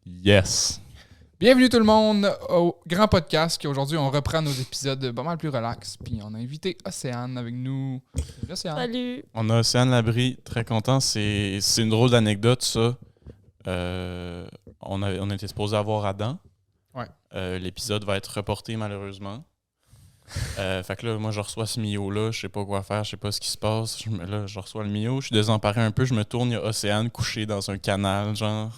Yes! Bienvenue tout le monde au grand podcast qu'aujourd'hui on reprend nos épisodes pas mal plus relax. Puis on a invité Océane avec nous. Salut, Océane. Salut. On a Océane Labrie, très content. C'est une drôle d'anecdote, ça. On était supposé avoir Adam. Ouais. L'épisode va être reporté, malheureusement. Fait que là, moi, je reçois ce Mio-là. Je sais pas quoi faire, je sais pas ce qui se passe. Je reçois le Mio, je suis désemparé un peu. Je me tourne, il y a Océane couchée dans un canal, genre.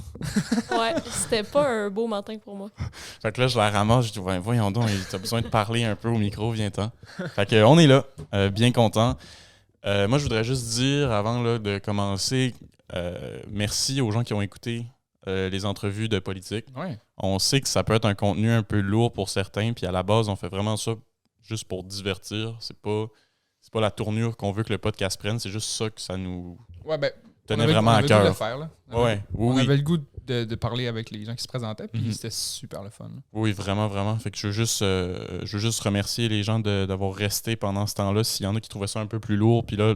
Ouais, c'était pas un beau matin pour moi. Fait que là, je la ramasse. Je dis, ouais, voyons donc, t'as besoin de parler un peu au micro, viens-t'en. Fait que on est là, bien content. Moi, je voudrais juste dire, avant là, de commencer, merci aux gens qui ont écouté les entrevues de politique. Ouais. On sait que ça peut être un contenu un peu lourd pour certains, puis à la base, on fait vraiment ça juste pour divertir. C'est pas la tournure qu'on veut que le podcast prenne, c'est juste ça que ça nous Ouais, ben. tenait vraiment à cœur. On avait le goût de le faire, là. On avait le goût de parler avec les gens qui se présentaient, puis Mhm. c'était super le fun. Là. Oui, vraiment, vraiment. Fait que je veux juste remercier les gens d'avoir resté pendant ce temps-là. S'il y en a qui trouvaient ça un peu plus lourd, puis là,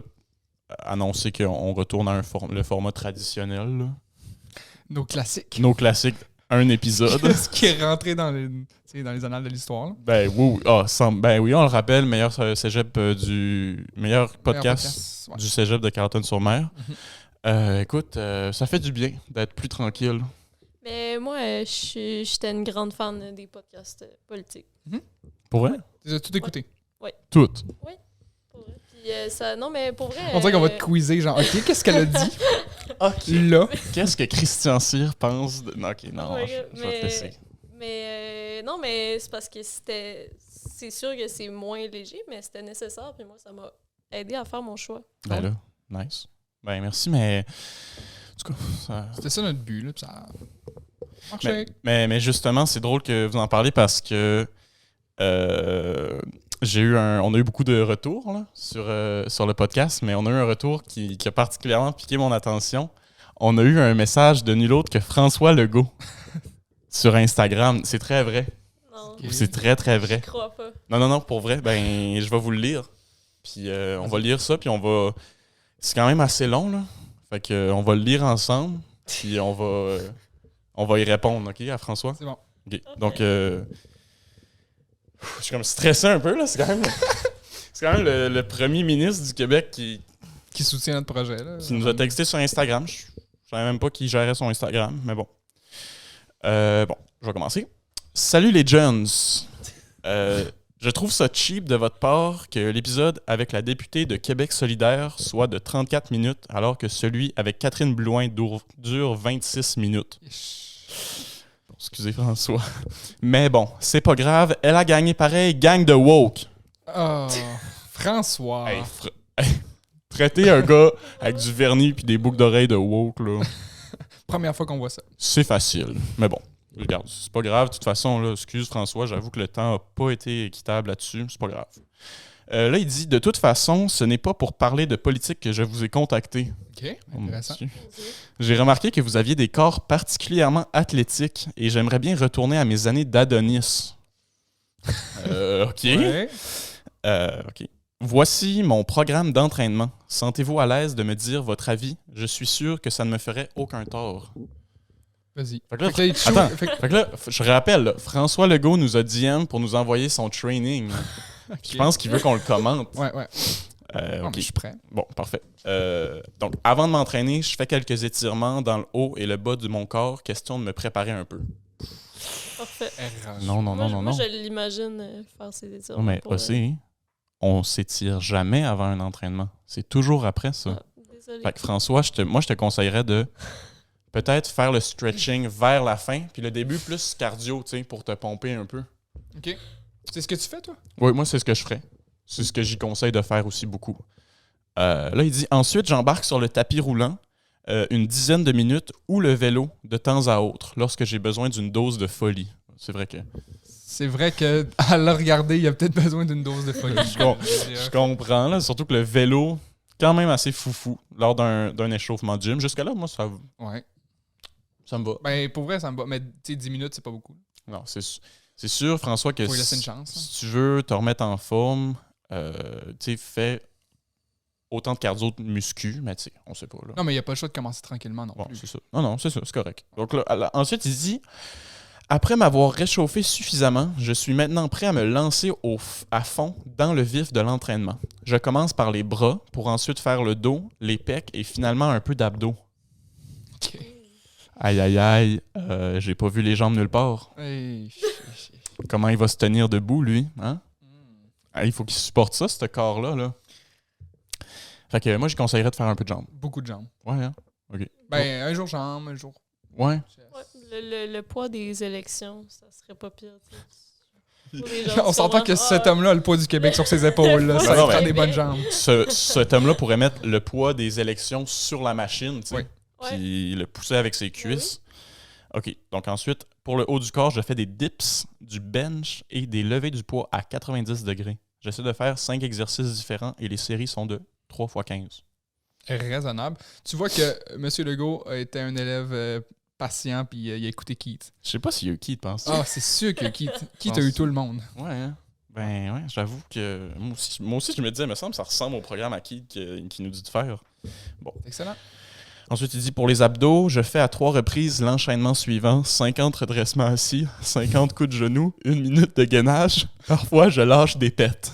annoncer qu'on retourne à le format traditionnel. Là. Nos classiques. Nos classiques, un épisode. Ce qui est rentré dans les annales de l'histoire. Là. Ben oui, on le rappelle, meilleur cégep du meilleur podcast Ouais. du cégep de Carleton-sur-Mer. Mhm. Écoute, ça fait du bien d'être plus tranquille. Mais moi, j'étais une grande fan des podcasts politiques. Pour vrai? Tu as tout écouté. Toutes. Pour vrai. Puis ça, non, mais pour vrai. On dirait qu'on va te quizer, genre, OK, qu'est-ce qu'elle a dit OK. là? Qu'est-ce que Christian Cyr pense de... Non, OK, non, Ouais, je vais te laisser. Mais non, mais c'est parce que c'est sûr que c'est moins léger, mais c'était nécessaire. Puis moi, ça m'a aidé à faire mon choix. Ben là, nice. Ben merci, mais... En tout cas, ça... C'était ça notre but, là, puis ça marchait. Mais justement, c'est drôle que vous en parlez parce que on a eu beaucoup de retours là, sur le podcast, mais on a eu un retour qui a particulièrement piqué mon attention. On a eu un message de nul autre que François Legault sur Instagram. C'est très vrai. Non, Ok. C'est très, très je vrai. crois pas. Non, pour vrai, ben je vais vous le lire. Puis on va lire ça, puis on va... C'est quand même assez long, là. Fait que on va le lire ensemble, puis on va y répondre, OK, à François? C'est bon. OK. Donc, je suis comme stressé un peu, là. C'est quand même le premier ministre du Québec qui Qui soutient notre projet, là. nous a texté sur Instagram. Je savais même pas qui gérait son Instagram, mais bon. Bon, je vais commencer. Salut les jeunes. Je trouve ça cheap de votre part que l'épisode avec la députée de Québec solidaire soit de 34 minutes, alors que celui avec Catherine Blouin dure 26 minutes. Bon, excusez François. Mais bon, c'est pas grave, elle a gagné pareil, gang de woke. Oh, François. Hey, traiter un gars avec du vernis puis des boucles d'oreilles de woke, là, Première fois qu'on voit ça. c'est facile. Mais bon, regarde, c'est pas grave. De toute façon, là, excuse François, j'avoue que le temps n'a pas été équitable là-dessus. C'est pas grave. Là, il dit, de toute façon, ce n'est pas pour parler de politique que je vous ai contacté. OK, Oh, mon intéressant. Dieu. J'ai remarqué que vous aviez des corps particulièrement athlétiques et j'aimerais bien retourner à mes années d'Adonis. OK. Ouais. OK. Voici mon programme d'entraînement. Sentez-vous à l'aise de me dire votre avis? Je suis sûr que ça ne me ferait aucun tort. Vas-y. Fait que là, Fait que là, il te shoot- attends. fait que- Fait que là, je rappelle, là, François Legault nous a DM pour nous envoyer son training. OK. Je pense qu'il veut qu'on le commente. Ouais. Non, OK. mais je suis prêt. Bon, parfait. Donc, avant de m'entraîner, je fais quelques étirements dans le haut et le bas de mon corps, question de me préparer un peu. Parfait. Non. Moi, je l'imagine faire ses étirements. Non, mais pour, aussi, on s'étire jamais avant un entraînement. C'est toujours après ça. désolé. Fait que François, moi, je te conseillerais de peut-être faire le stretching vers la fin, puis le début plus cardio, tu sais, pour te pomper un peu. OK. C'est ce que tu fais, toi? Oui, moi, c'est ce que je ferais. C'est ce que j'y conseille de faire aussi beaucoup. Là, il dit, ensuite, j'embarque sur le tapis roulant une dizaine de minutes ou le vélo de temps à autre lorsque j'ai besoin d'une dose de folie. C'est vrai que... C'est vrai qu'à le regarder, il y a peut-être besoin d'une dose de folie. Je comprends, là, surtout que le vélo, quand même assez foufou lors d'un échauffement de gym. Jusque-là, moi, ça me va. Ben, pour vrai, ça me va. Mais tu sais, 10 minutes, c'est pas beaucoup. Non, c'est sûr, François, que Faut lui laisser une chance. si tu veux te remettre en forme, tu sais, fais autant de cardio de muscu, mais tu sais, on sait pas. Là. Non, mais il n'y a pas le choix de commencer tranquillement non Bon, plus. c'est ça. Non, c'est ça, c'est correct. Donc là, ensuite, il dit après m'avoir réchauffé suffisamment, je suis maintenant prêt à me lancer à fond dans le vif de l'entraînement. Je commence par les bras pour ensuite faire le dos, les pecs et finalement un peu d'abdos. OK. Aïe, j'ai pas vu les jambes nulle part. Hey. Comment il va se tenir debout, lui? Hein? Ah, il faut qu'il supporte ça, ce corps-là. Là. Fait que moi, je conseillerais de faire un peu de jambes. Beaucoup de jambes. Ouais, hein? OK. Ben, un jour jambes, un jour... Ouais. Ouais, le poids des élections, ça serait pas pire. Pour les gens, On s'entend que sûrement, cet homme-là a le poids du Québec sur ses épaules. Là. Le Ça poids du prend des Québec. bonnes jambes. Cet homme-là pourrait mettre le poids des élections sur la machine, tu sais, Oui. Ouais. puis le pousser avec ses cuisses. OK. Donc ensuite, pour le haut du corps, je fais des dips, du bench et des levées du poids à 90 degrés. J'essaie de faire 5 exercices différents et les séries sont de 3 x 15. Raisonnable. Tu vois que M. Legault a été un élève patient puis il a écouté Keith. Je sais pas s'il y a eu qui, penses Ah, c'est sûr que Keith a eu tout le monde. Ouais, hein? Ben ouais, j'avoue que moi aussi, je me disais, il me semble que ça ressemble au programme à qui nous dit de faire. Excellent. Ensuite, il dit pour les abdos, je fais à 3 reprises l'enchaînement suivant 50 redressements assis, 50 coups de genoux, 1 minute de gainage. Parfois, je lâche des pets.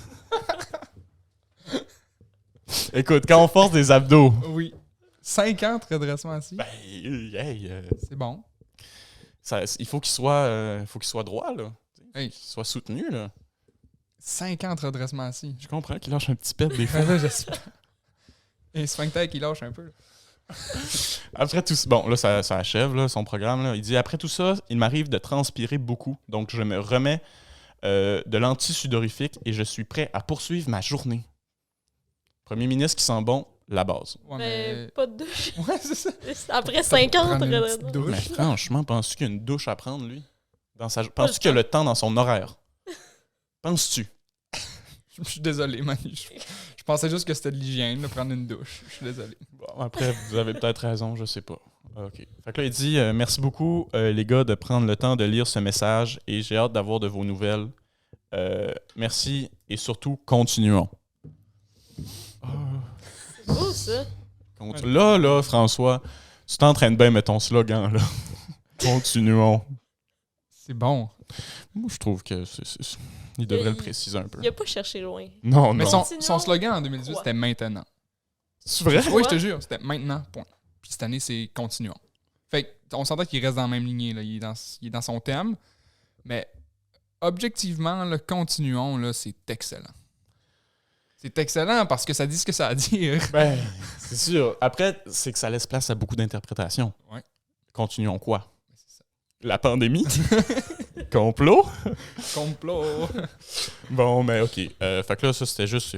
Écoute, quand on force des abdos, Oui. 50 redressements assis. ben, hey, C'est bon. il faut qu'il soit droit, là. Hey. Qu'il soit soutenu, là. 50 redressements assis. Je comprends qu'il lâche un petit pet des fois. Ouais, j'espère. Et sphincter qui lâche un peu. Après tout ça, bon, là, ça achève là, son programme. Là. Il dit après tout ça, il m'arrive de transpirer beaucoup. Donc, je me remets de l'anti-sudorifique et je suis prêt à poursuivre ma journée. Premier ministre qui sent bon, la base. Ouais, Mais pas de douche. Ouais, c'est ça. Après 50, Prendre une redressements. petite douche. Mais franchement, penses-tu qu'il y a une douche à prendre, lui? Penses-tu le qu'il y a le temps dans son horaire? Penses-tu? Je suis désolé, Manu. Je pensais juste que c'était de l'hygiène, de prendre une douche. Je suis désolé. Bon, après, vous avez peut-être raison, je sais pas. OK. Fait que là, il dit merci beaucoup, les gars, de prendre le temps de lire ce message et j'ai hâte d'avoir de vos nouvelles. Merci et surtout, continuons. C'est beau, ça. Là, François, tu t'entraînes bien, mais ton slogan, là. Continuons. C'est bon. Moi, je trouve que il devrait le Il- préciser un peu. Il a pas cherché loin. Non, Mais non. son slogan en 2018, Ouais. c'était maintenant. C'est vrai? Oui, je te jure, c'était maintenant, point. Puis cette année, c'est continuons. Fait que, on s'entend qu'il reste dans la même lignée, là. Il est dans son thème. Mais objectivement, le continuons, là, c'est excellent. C'est excellent parce que ça dit ce que ça a à dire. Ben, c'est sûr. Après, c'est que ça laisse place à beaucoup d'interprétations. Ouais. Continuons quoi? C'est ça. La pandémie? Complot? Complot. Bon, mais OK. Fait que là, ça, c'était juste... Je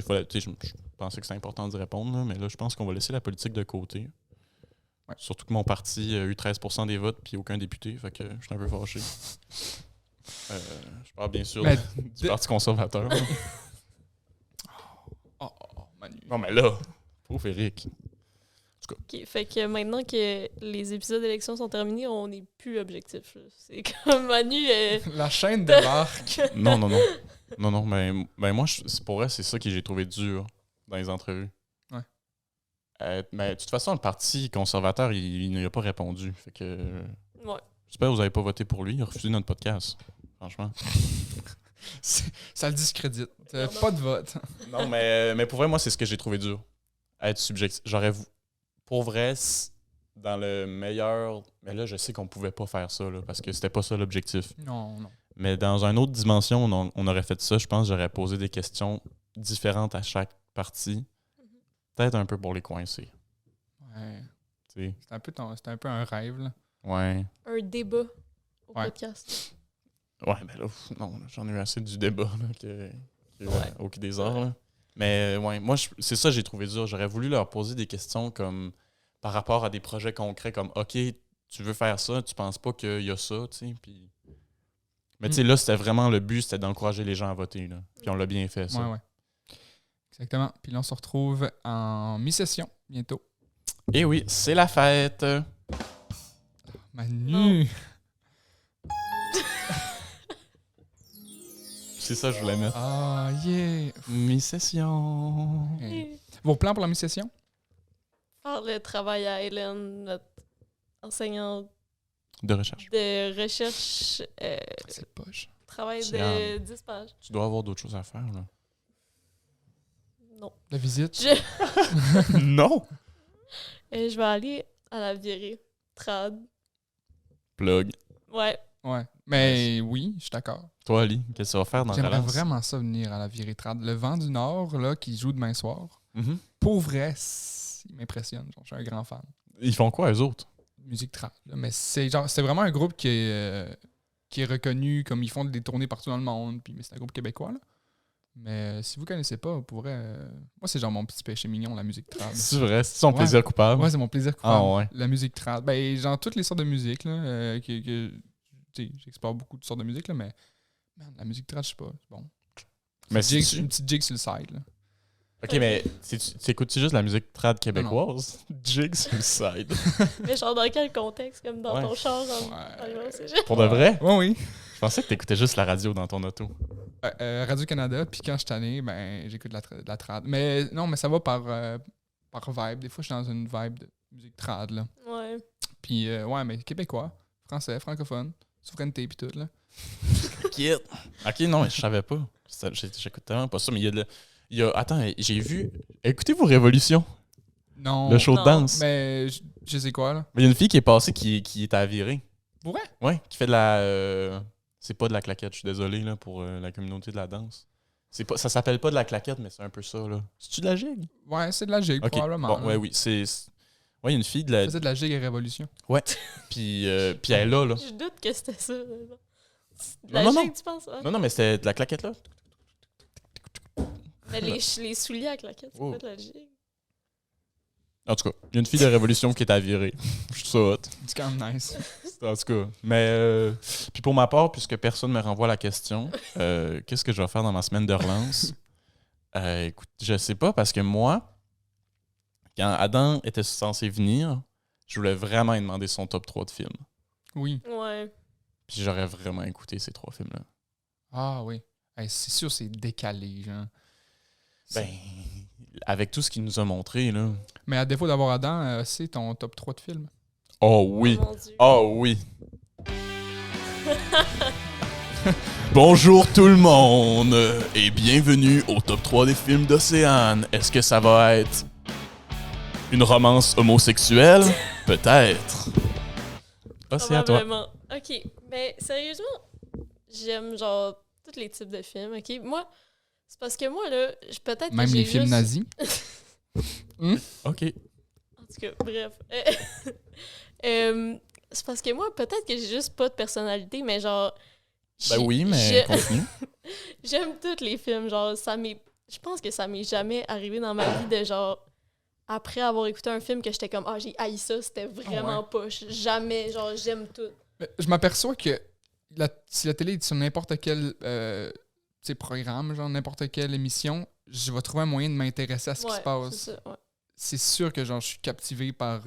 pensais que c'était important d'y répondre, là, mais là, je pense qu'on va laisser la politique de côté. Ouais. Surtout que mon parti a eu 13% des votes puis aucun député, fait que je suis un peu fâché. Je parle bien sûr Mais du Parti conservateur. là. Oh, Manu. Non, mais là, pauvre Éric. OK, fait que maintenant que les épisodes d'élection sont terminés, on n'est plus objectif. Là. C'est comme Manu... La chaîne débarque. Non, mais moi, c'est pour vrai, c'est ça que j'ai trouvé dur dans les entrevues. Ouais. Mais de toute façon, le Parti conservateur, il n'y a pas répondu. Fait que Ouais. j'espère que vous n'avez pas voté pour lui. Il a refusé notre podcast. Franchement. Ça le discrédite. Pardon. Pas de vote. Non, mais pour vrai, moi, c'est ce que j'ai trouvé dur. Être subjectif. Pour vrai, dans le meilleur... Mais là, je sais qu'on pouvait pas faire ça, là, parce que c'était pas ça l'objectif. Non. Mais dans une autre dimension, on aurait fait ça. Je pense que j'aurais posé des questions différentes à chaque partie. Peut-être un peu pour les coincer. Ouais. Tu sais. C'était un peu un rêve, là. Ouais. Un débat au Ouais. podcast. Ouais, mais là, non, j'en ai eu assez du débat là, Ouais. au Quai des Arts. Là. Mais ouais, moi, c'est ça que j'ai trouvé dur. J'aurais voulu leur poser des questions comme par rapport à des projets concrets comme OK, tu veux faire ça, tu penses pas qu'il y a ça, tu sais. Puis... Mais tu sais, là, c'était vraiment le but, c'était d'encourager les gens à voter. Là. Puis on l'a bien fait, ça. Ouais. Exactement. Puis là, on se retrouve en mi-session bientôt. Et oui, c'est la fête. Manu! c'est ça que je voulais mettre. Ah, yeah. Mi-session. Hey. Vos plans pour la mi-session? Faire le travail à Hélène, notre enseignante De recherche. de recherche, C'est poche. travail C'est de 10 pages. Tu dois avoir d'autres choses à faire, là. Non. La visite? Non! Je vais aller à la virée. Trad. Plug. Ouais. Ouais. Mais oui, je suis d'accord. Toi, Ali, qu'est-ce que tu vas faire dans J'aimerais Relance? vraiment ça venir à la virée trad. Le vent du Nord, là, qui joue demain soir, Mhm. pour vrai, il m'impressionne. Genre, je suis un grand fan. Ils font quoi, eux autres? Musique trad. Là. Mais c'est vraiment un groupe qui est reconnu, comme ils font des tournées partout dans le monde. Puis, mais c'est un groupe québécois, là. Mais si vous connaissez pas, pour vrai, moi, c'est genre mon petit péché mignon, la musique trad. C'est vrai, c'est son Ouais. plaisir coupable. Ouais, c'est mon plaisir coupable. Ah ouais. La musique trad. Ben, genre, toutes les sortes de musique, là, tu sais, j'explore beaucoup de sortes de musique, là, mais man, la musique trad, je sais pas, c'est bon. Mais Jig- c'est une petite jig sur le side, là. Ok, mais t'écoutes-tu juste la musique trad québécoise? Jig sur le side. Mais genre, dans quel contexte? Comme dans Ouais. ton char Ouais. en arrivant au cégep? Pour de vrai? Ouais, oui. Je pensais que t'écoutais juste la radio dans ton auto. Radio-Canada, puis quand je suis tanné, ben, j'écoute de la trad. Mais non, mais ça va par vibe. Des fois, je suis dans une vibe de musique trad, là. Ouais. Puis, ouais, mais québécois, français, francophone, souveraineté, puis tout, là. Ok, non, mais je savais pas. J'écoute tellement pas ça, mais attends, j'ai vu... Écoutez-vous Révolution, Non. le show de Non. danse. Mais je sais quoi, là. Mais il y a une fille qui est passée qui est à virer. Pour vrai? Ouais, qui fait de la... c'est pas de la claquette, je suis désolé là, pour la communauté de la danse. Ça s'appelle pas de la claquette, mais c'est un peu ça, là. C'est-tu de la gigue? Ouais, c'est de la gigue, Ok, probablement. bon, là. ouais, oui, Ouais, il y a une fille de la... Elle faisait de la gigue et révolution. Ouais, puis elle est là. Je doute que c'était ça. Non, La non, gigue, non. tu penses? Ouais. Non, mais c'était de la claquette, là. Mais les souliers à claquettes, c'est Oh. pas de la gigue. En tout cas, il y a une fille de Révolution qui est à virer. Je trouve ça hot. C'est quand même nice. En tout cas, mais... puis pour ma part, puisque personne me renvoie la question, qu'est-ce que je vais faire dans ma semaine de relance? Écoute, je sais pas, parce que moi, quand Adam était censé venir, je voulais vraiment lui demander son top 3 de films. Oui. Ouais. Puis j'aurais vraiment écouté ces 3 films-là. Ah oui. Hey, c'est sûr, c'est décalé, genre. Ben, avec tout ce qu'il nous a montré, là. Mais à défaut d'avoir Adam, c'est ton top 3 de films. Oh oui! Oh mon Dieu. Oh oui! Bonjour tout le monde et bienvenue au top 3 des films d'Océane. Est-ce que ça va être une romance homosexuelle? Peut-être. Ah, c'est à toi. Probablement. Ok, mais sérieusement, j'aime genre tous les types de films, ok? Moi, c'est parce que moi, là, peut-être Même que les j'ai films juste... nazis. OK. En tout cas, bref. C'est parce que moi, peut-être que j'ai juste pas de personnalité, mais genre... Ben oui, mais continue. J'aime tous les films, genre, je pense que ça m'est jamais arrivé dans ma vie de genre... Après avoir écouté un film que j'étais comme, ah, j'ai haï ça, c'était vraiment poche. Jamais, genre, j'aime tout. Mais je m'aperçois que si la télé est sur n'importe quel programme, genre n'importe quelle émission, je vais trouver un moyen de m'intéresser à ce qui se passe. C'est ça, ouais. C'est sûr que genre je suis captivé par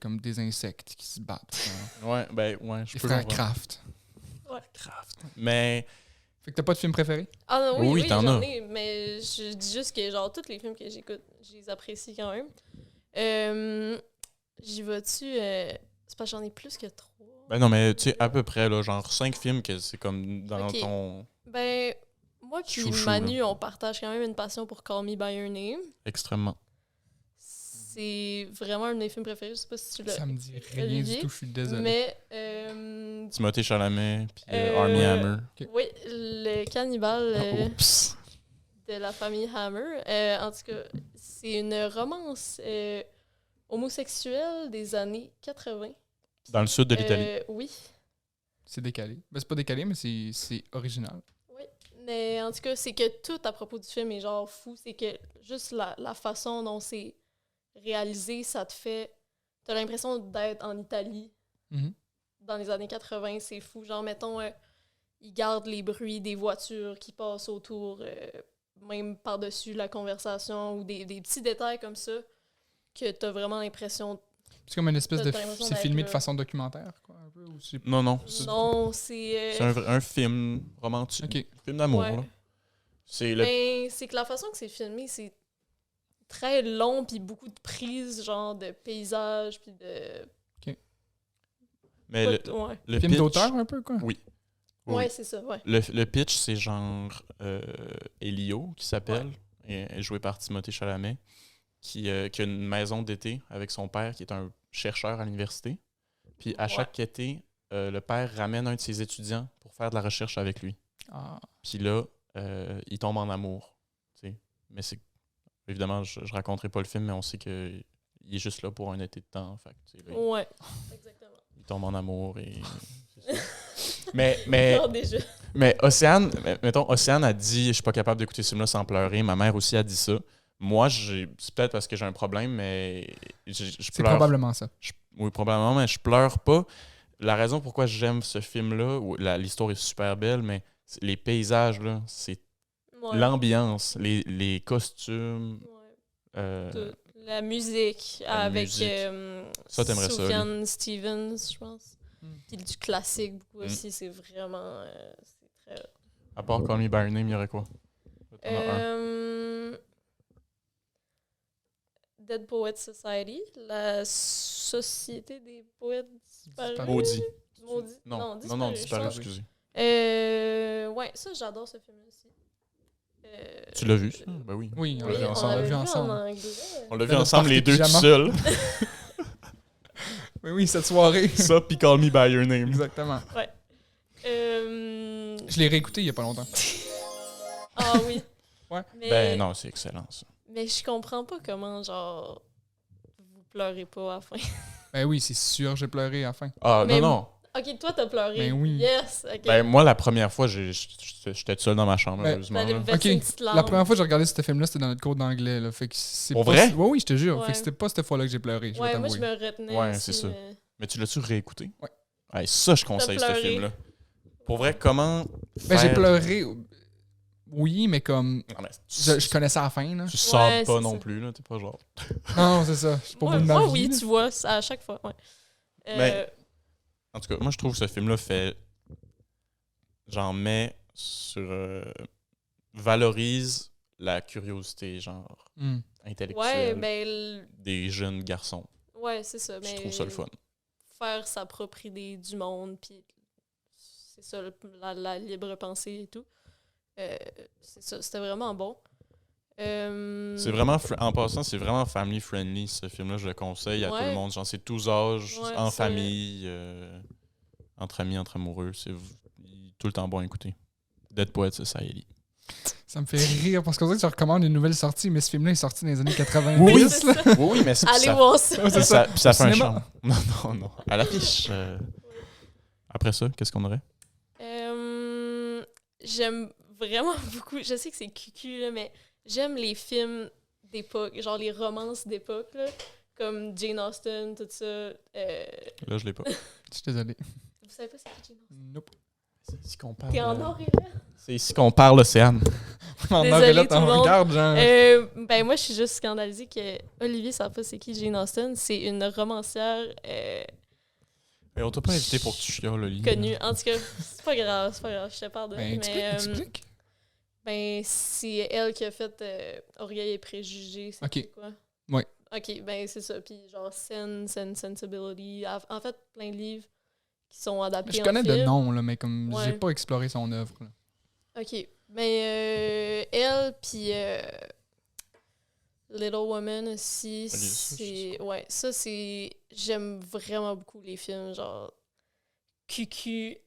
comme des insectes qui se battent. Genre. Ouais, je Les peux frères comprendre. Kraft. Craft. Mais Fait que t'as pas de film préféré? Ah non, oui, Oui, oui, t'en j'en as. ai, mais je dis juste que genre tous les films que j'écoute, je les apprécie quand même. J'y vas-tu... c'est parce que j'en ai plus que 3. ben non, mais tu sais, à peu près, là, genre 5 films que c'est comme dans Ok. ton Ben, moi puis Chouchou, Manu, on partage quand même une passion pour Call Me By Your Name. extrêmement. C'est vraiment un de mes films préférés, je sais pas si tu l'as... Ça me dit rien Olivier, du tout, je suis désolé. Mais, Timothée Chalamet puis Euh, Armie Hammer. oui, le cannibale Oups. de la famille Hammer. En tout cas, c'est une romance homosexuelle des années 80. Dans le sud de l'Italie. Oui. C'est décalé. Ben, c'est pas décalé, mais c'est original. Oui. Mais en tout cas, c'est que tout à propos du film est genre fou. C'est que juste la façon dont c'est réalisé, ça te fait... T'as l'impression d'être en Italie Mhm. dans les années 80. C'est fou. Genre, mettons, ils gardent les bruits des voitures qui passent autour, même par-dessus la conversation, ou des petits détails comme ça, que t'as vraiment l'impression... C'est comme une espèce de... T'as l'impression C'est d'être filmé là. de façon documentaire, quoi, un peu, ou c'est... Non, non. Non, c'est... C'est un film romantique. Ok. Un film d'amour, ouais. là. C'est le... Ben, c'est que la façon que c'est filmé, c'est très long, puis beaucoup de prises, genre de paysages, puis de... Mais Ouais, le Film pitch... d'auteur, un peu, quoi. Oui. Oui. ouais c'est ça, ouais. Le pitch, c'est genre Elio, qui s'appelle, et est joué par Timothée Chalamet, qui a une maison d'été avec son père, qui est un chercheur à l'université. Puis à chaque été, le père ramène un de ses étudiants pour faire de la recherche avec lui. Ah. Puis là, il tombe en amour. T'sais. Mais c'est... Évidemment, je raconterai pas le film, mais on sait qu'il est juste là pour un été de temps. Fait que, là, Ouais, exactement. il tombe en amour et... c'est ça. mais Genre déjà. Mais Océane, mettons, Océane a dit « Je suis pas capable d'écouter ce film-là sans pleurer ». Ma mère aussi a dit ça. Moi, c'est peut-être parce que j'ai un problème, mais je C'est pleure. probablement ça. Oui, probablement, mais je pleure pas. La raison pourquoi j'aime ce film-là, l'histoire est super belle, mais les paysages, là, c'est Ouais. l'ambiance, les costumes. Ouais. La musique avec musique. Ça, t'aimerais ça, Sufjan Stevens, je pense. Mm. Puis du classique beaucoup aussi, c'est vraiment... c'est très... À part Call Me By Your Name, il y aurait quoi? T'en as un. Dead Poets Society, la société des poètes disparus. Maudit. Maudit. Non, disparu, disparu, je pense. excusez. Ouais, ça, j'adore ce film aussi. Tu l'as vu, ça? Ben oui. Oui, on Oui, l'a vu on ensemble. l'avait vu ensemble. en anglais. On l'a vu Dans notre ensemble, les party deux tout pyjama. seuls. Oui, cette soirée. Ça, puis Call Me By Your Name. Exactement. Euh, Je l'ai réécouté il y a pas longtemps. Ah oui. Ouais. Mais, Ben non, c'est excellent, ça. mais je comprends pas comment, genre, vous pleurez pas à la fin. Ben oui, c'est sûr, j'ai pleuré à la fin. Ah, Mais- non. Ok, toi, t'as pleuré. Ben oui. Yes, ok. Ben, moi, la première fois, j'étais tout seul dans ma chambre, Ben, heureusement. T'allais là. me verser Ok, une petite larme. La première fois que j'ai regardé ce film-là, c'était dans notre cours d'anglais. Là, fait que c'est Pour pas vrai? Oui, oui, je te jure. Ouais. Fait que c'était pas cette fois-là que j'ai pleuré. Je vais Ouais, moi, je t'avouer. me retenais. Ouais, aussi, c'est ça. mais- Mais tu l'as-tu réécouté? Ouais. Ouais, ça, je conseille ce pleuré? film-là. Pour vrai, comment Ben, j'ai faire- pleuré. Oui, mais comme. Non, mais Je connaissais la fin, là. tu sabres Ouais, pas c'est non ça. plus, là. T'es pas genre... Non, c'est ça. Je suis pas au bout de ma Moi, vie. oui, là. tu vois, c'est à chaque fois. Ouais. Mais- En tout cas, moi, je trouve que ce film-là fait... J'en mets sur... valorise la curiosité, genre, Hmm. ouais, intellectuelle ben, des jeunes garçons. ouais, c'est ça. Je Mais trouve ça le fun. faire sa propre idée du monde, puis c'est ça, la libre pensée et tout. C'est ça, c'était vraiment bon. C'est vraiment, en passant, c'est vraiment family friendly, ce film-là. Je le conseille à tout Ouais. le monde. Genre, c'est tous âges, Ouais, en c'est- famille, entre amis, entre amoureux. C'est tout le temps bon à écouter. Dead Poets Society. Ça me fait rire parce qu'on dirait que tu recommandes une nouvelle sortie, mais ce film-là est sorti dans les années 90. Oui, Oui, c'est ça. Oui, mais Allez ça, voir ça. Ouais, c'est ça, ça. puis ça Au fait un cinéma. charme. Non. À l'affiche. Après ça, qu'est-ce qu'on aurait? J'aime vraiment beaucoup. Je sais que c'est cucu, là, mais j'aime les films d'époque, genre les romances d'époque, là, comme Jane Austen, tout ça. Là, je l'ai pas. Je suis désolé. Vous savez pas c'est qui Jane Austen? Nope. C'est ici qu'on parle. T'es en or et blanc? C'est ici qu'on parle, Océane. En Désolé, or et là, tout t'en le monde. regardes, genre. Ben moi, je suis juste scandalisée que Olivier savent pas c'est qui Jane Austen. C'est une romancière Mais on t'a pas invité pour que tu chioles, Oli. connue. En tout cas, c'est pas grave, je te pardonne. Ben, mais explique. ben, c'est elle qui a fait Orgueil et Préjugés. C'est Ok. quoi? Ouais. Ok, ben c'est ça. Puis genre Sense and Sensibility. En fait, plein de livres qui sont adaptés Je en connais de film. nom, là, mais comme Ouais. j'ai pas exploré son œuvre. là. Ok. Mais elle, puis Little Woman aussi, ça, je c'est... Ouais, ça, c'est... J'aime vraiment beaucoup les films, genre... QQ,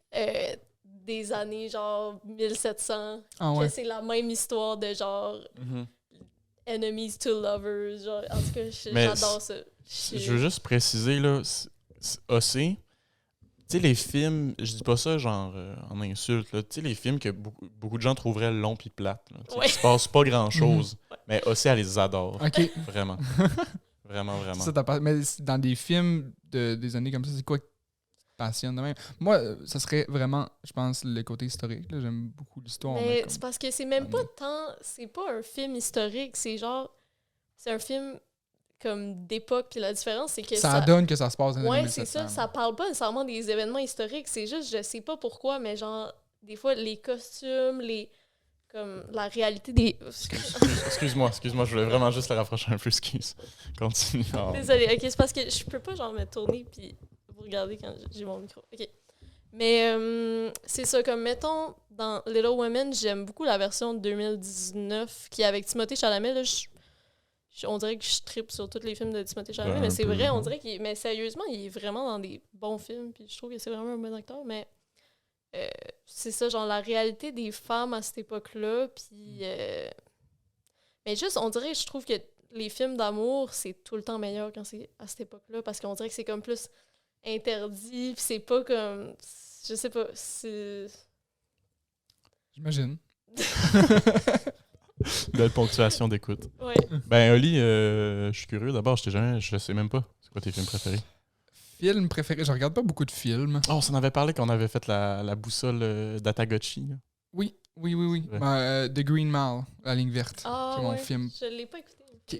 des années, genre 1700. Ah Que ouais. c'est la même histoire de, genre, Mhm. enemies to lovers. Genre, en tout cas, Mais j'adore ça. Je veux juste préciser, là, OC, tu sais, les films, je dis pas ça genre en insulte, là, tu sais, les films que beaucoup de gens trouveraient longs pis plates, là, tu sais, Ouais. qu'il se passe pas grand-chose, mais OC, elle les adore, Ok. vraiment. Vraiment, vraiment. Ça, mais dans des films des années comme ça, c'est quoi qui te passionne de même? Moi, ça serait vraiment, je pense, le côté historique. là. J'aime beaucoup l'histoire. Mais comme- c'est parce que c'est même pas tant... C'est pas un film historique, c'est genre... C'est un film comme d'époque, puis la différence, c'est que ça donne que ça se passe dans les Ouais, années c'est ça. 1700, Ça parle pas nécessairement des événements historiques. C'est juste, je sais pas pourquoi, mais genre, des fois, les costumes, comme la réalité des... Excuse-moi, je voulais vraiment juste le rapprocher un peu, excuse. Continue. Oh. Désolée, ok, c'est parce que je peux pas genre me tourner puis vous regarder quand j'ai mon micro. Ok. Mais c'est ça, comme mettons, dans Little Women, j'aime beaucoup la version de 2019 qui est avec Timothée Chalamet. Là, on dirait que je trippe sur tous les films de Timothée Chalamet, Ouais, mais un c'est peu, vrai, on ouais. dirait qu'il... Mais sérieusement, il est vraiment dans des bons films, puis je trouve que c'est vraiment un bon acteur, mais c'est ça, genre la réalité des femmes à cette époque-là, puis... mais juste, on dirait, je trouve que les films d'amour, c'est tout le temps meilleur quand c'est à cette époque-là, parce qu'on dirait que c'est comme plus interdit, puis c'est pas comme... Je sais pas, c'est... J'imagine. Belle ponctuation d'écoute. Ouais. Ben, Oli, je suis curieux. D'abord, je sais même pas. C'est quoi tes films préférés? Film préféré, je regarde pas beaucoup de films. Oh, on s'en avait parlé quand on avait fait la boussole d'Atagotchi. Là. Oui. Ouais. The Green Mile, La ligne verte. Ah c'est mon ouais, film. je l'ai pas écouté. Ok.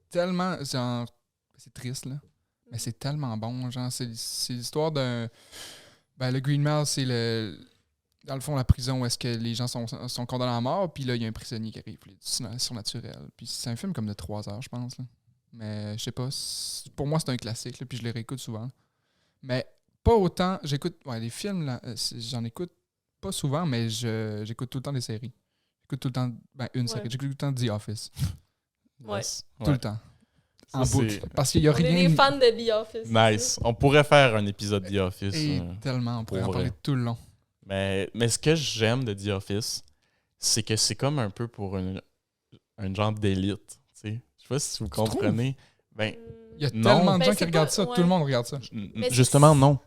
Tellement, genre, c'est triste, là. Mais c'est tellement bon, genre, c'est l'histoire d'un... Ben, le Green Mile, c'est dans le fond, la prison où est-ce que les gens sont condamnés à mort, puis là, il y a un prisonnier qui arrive, puis c'est surnaturel. Puis c'est un film comme de 3 heures, je pense, là. Mais je sais pas, pour moi, c'est un classique, là, puis je le réécoute souvent. Mais pas autant, j'écoute, ouais, les films, là, j'en écoute pas souvent, mais j'écoute tout le temps des séries. J'écoute tout le temps, une série, j'écoute tout le temps The Office. Ouais. Tout le temps. En Ça, boucle. Parce qu'il y a On est rien... des fans de The Office. Nice. On pourrait faire un épisode de The Office. Et tellement, on pourrait en pour parler vrai. tout le long. Mais ce que j'aime de The Office, c'est que c'est comme un peu pour un genre d'élite. Tu sais. Je sais pas si vous comprenez. Ben, Il y a Non. tellement de Ben, gens c'est qui regardent pas- ça, ouais. tout le monde regarde ça. Mais justement, non.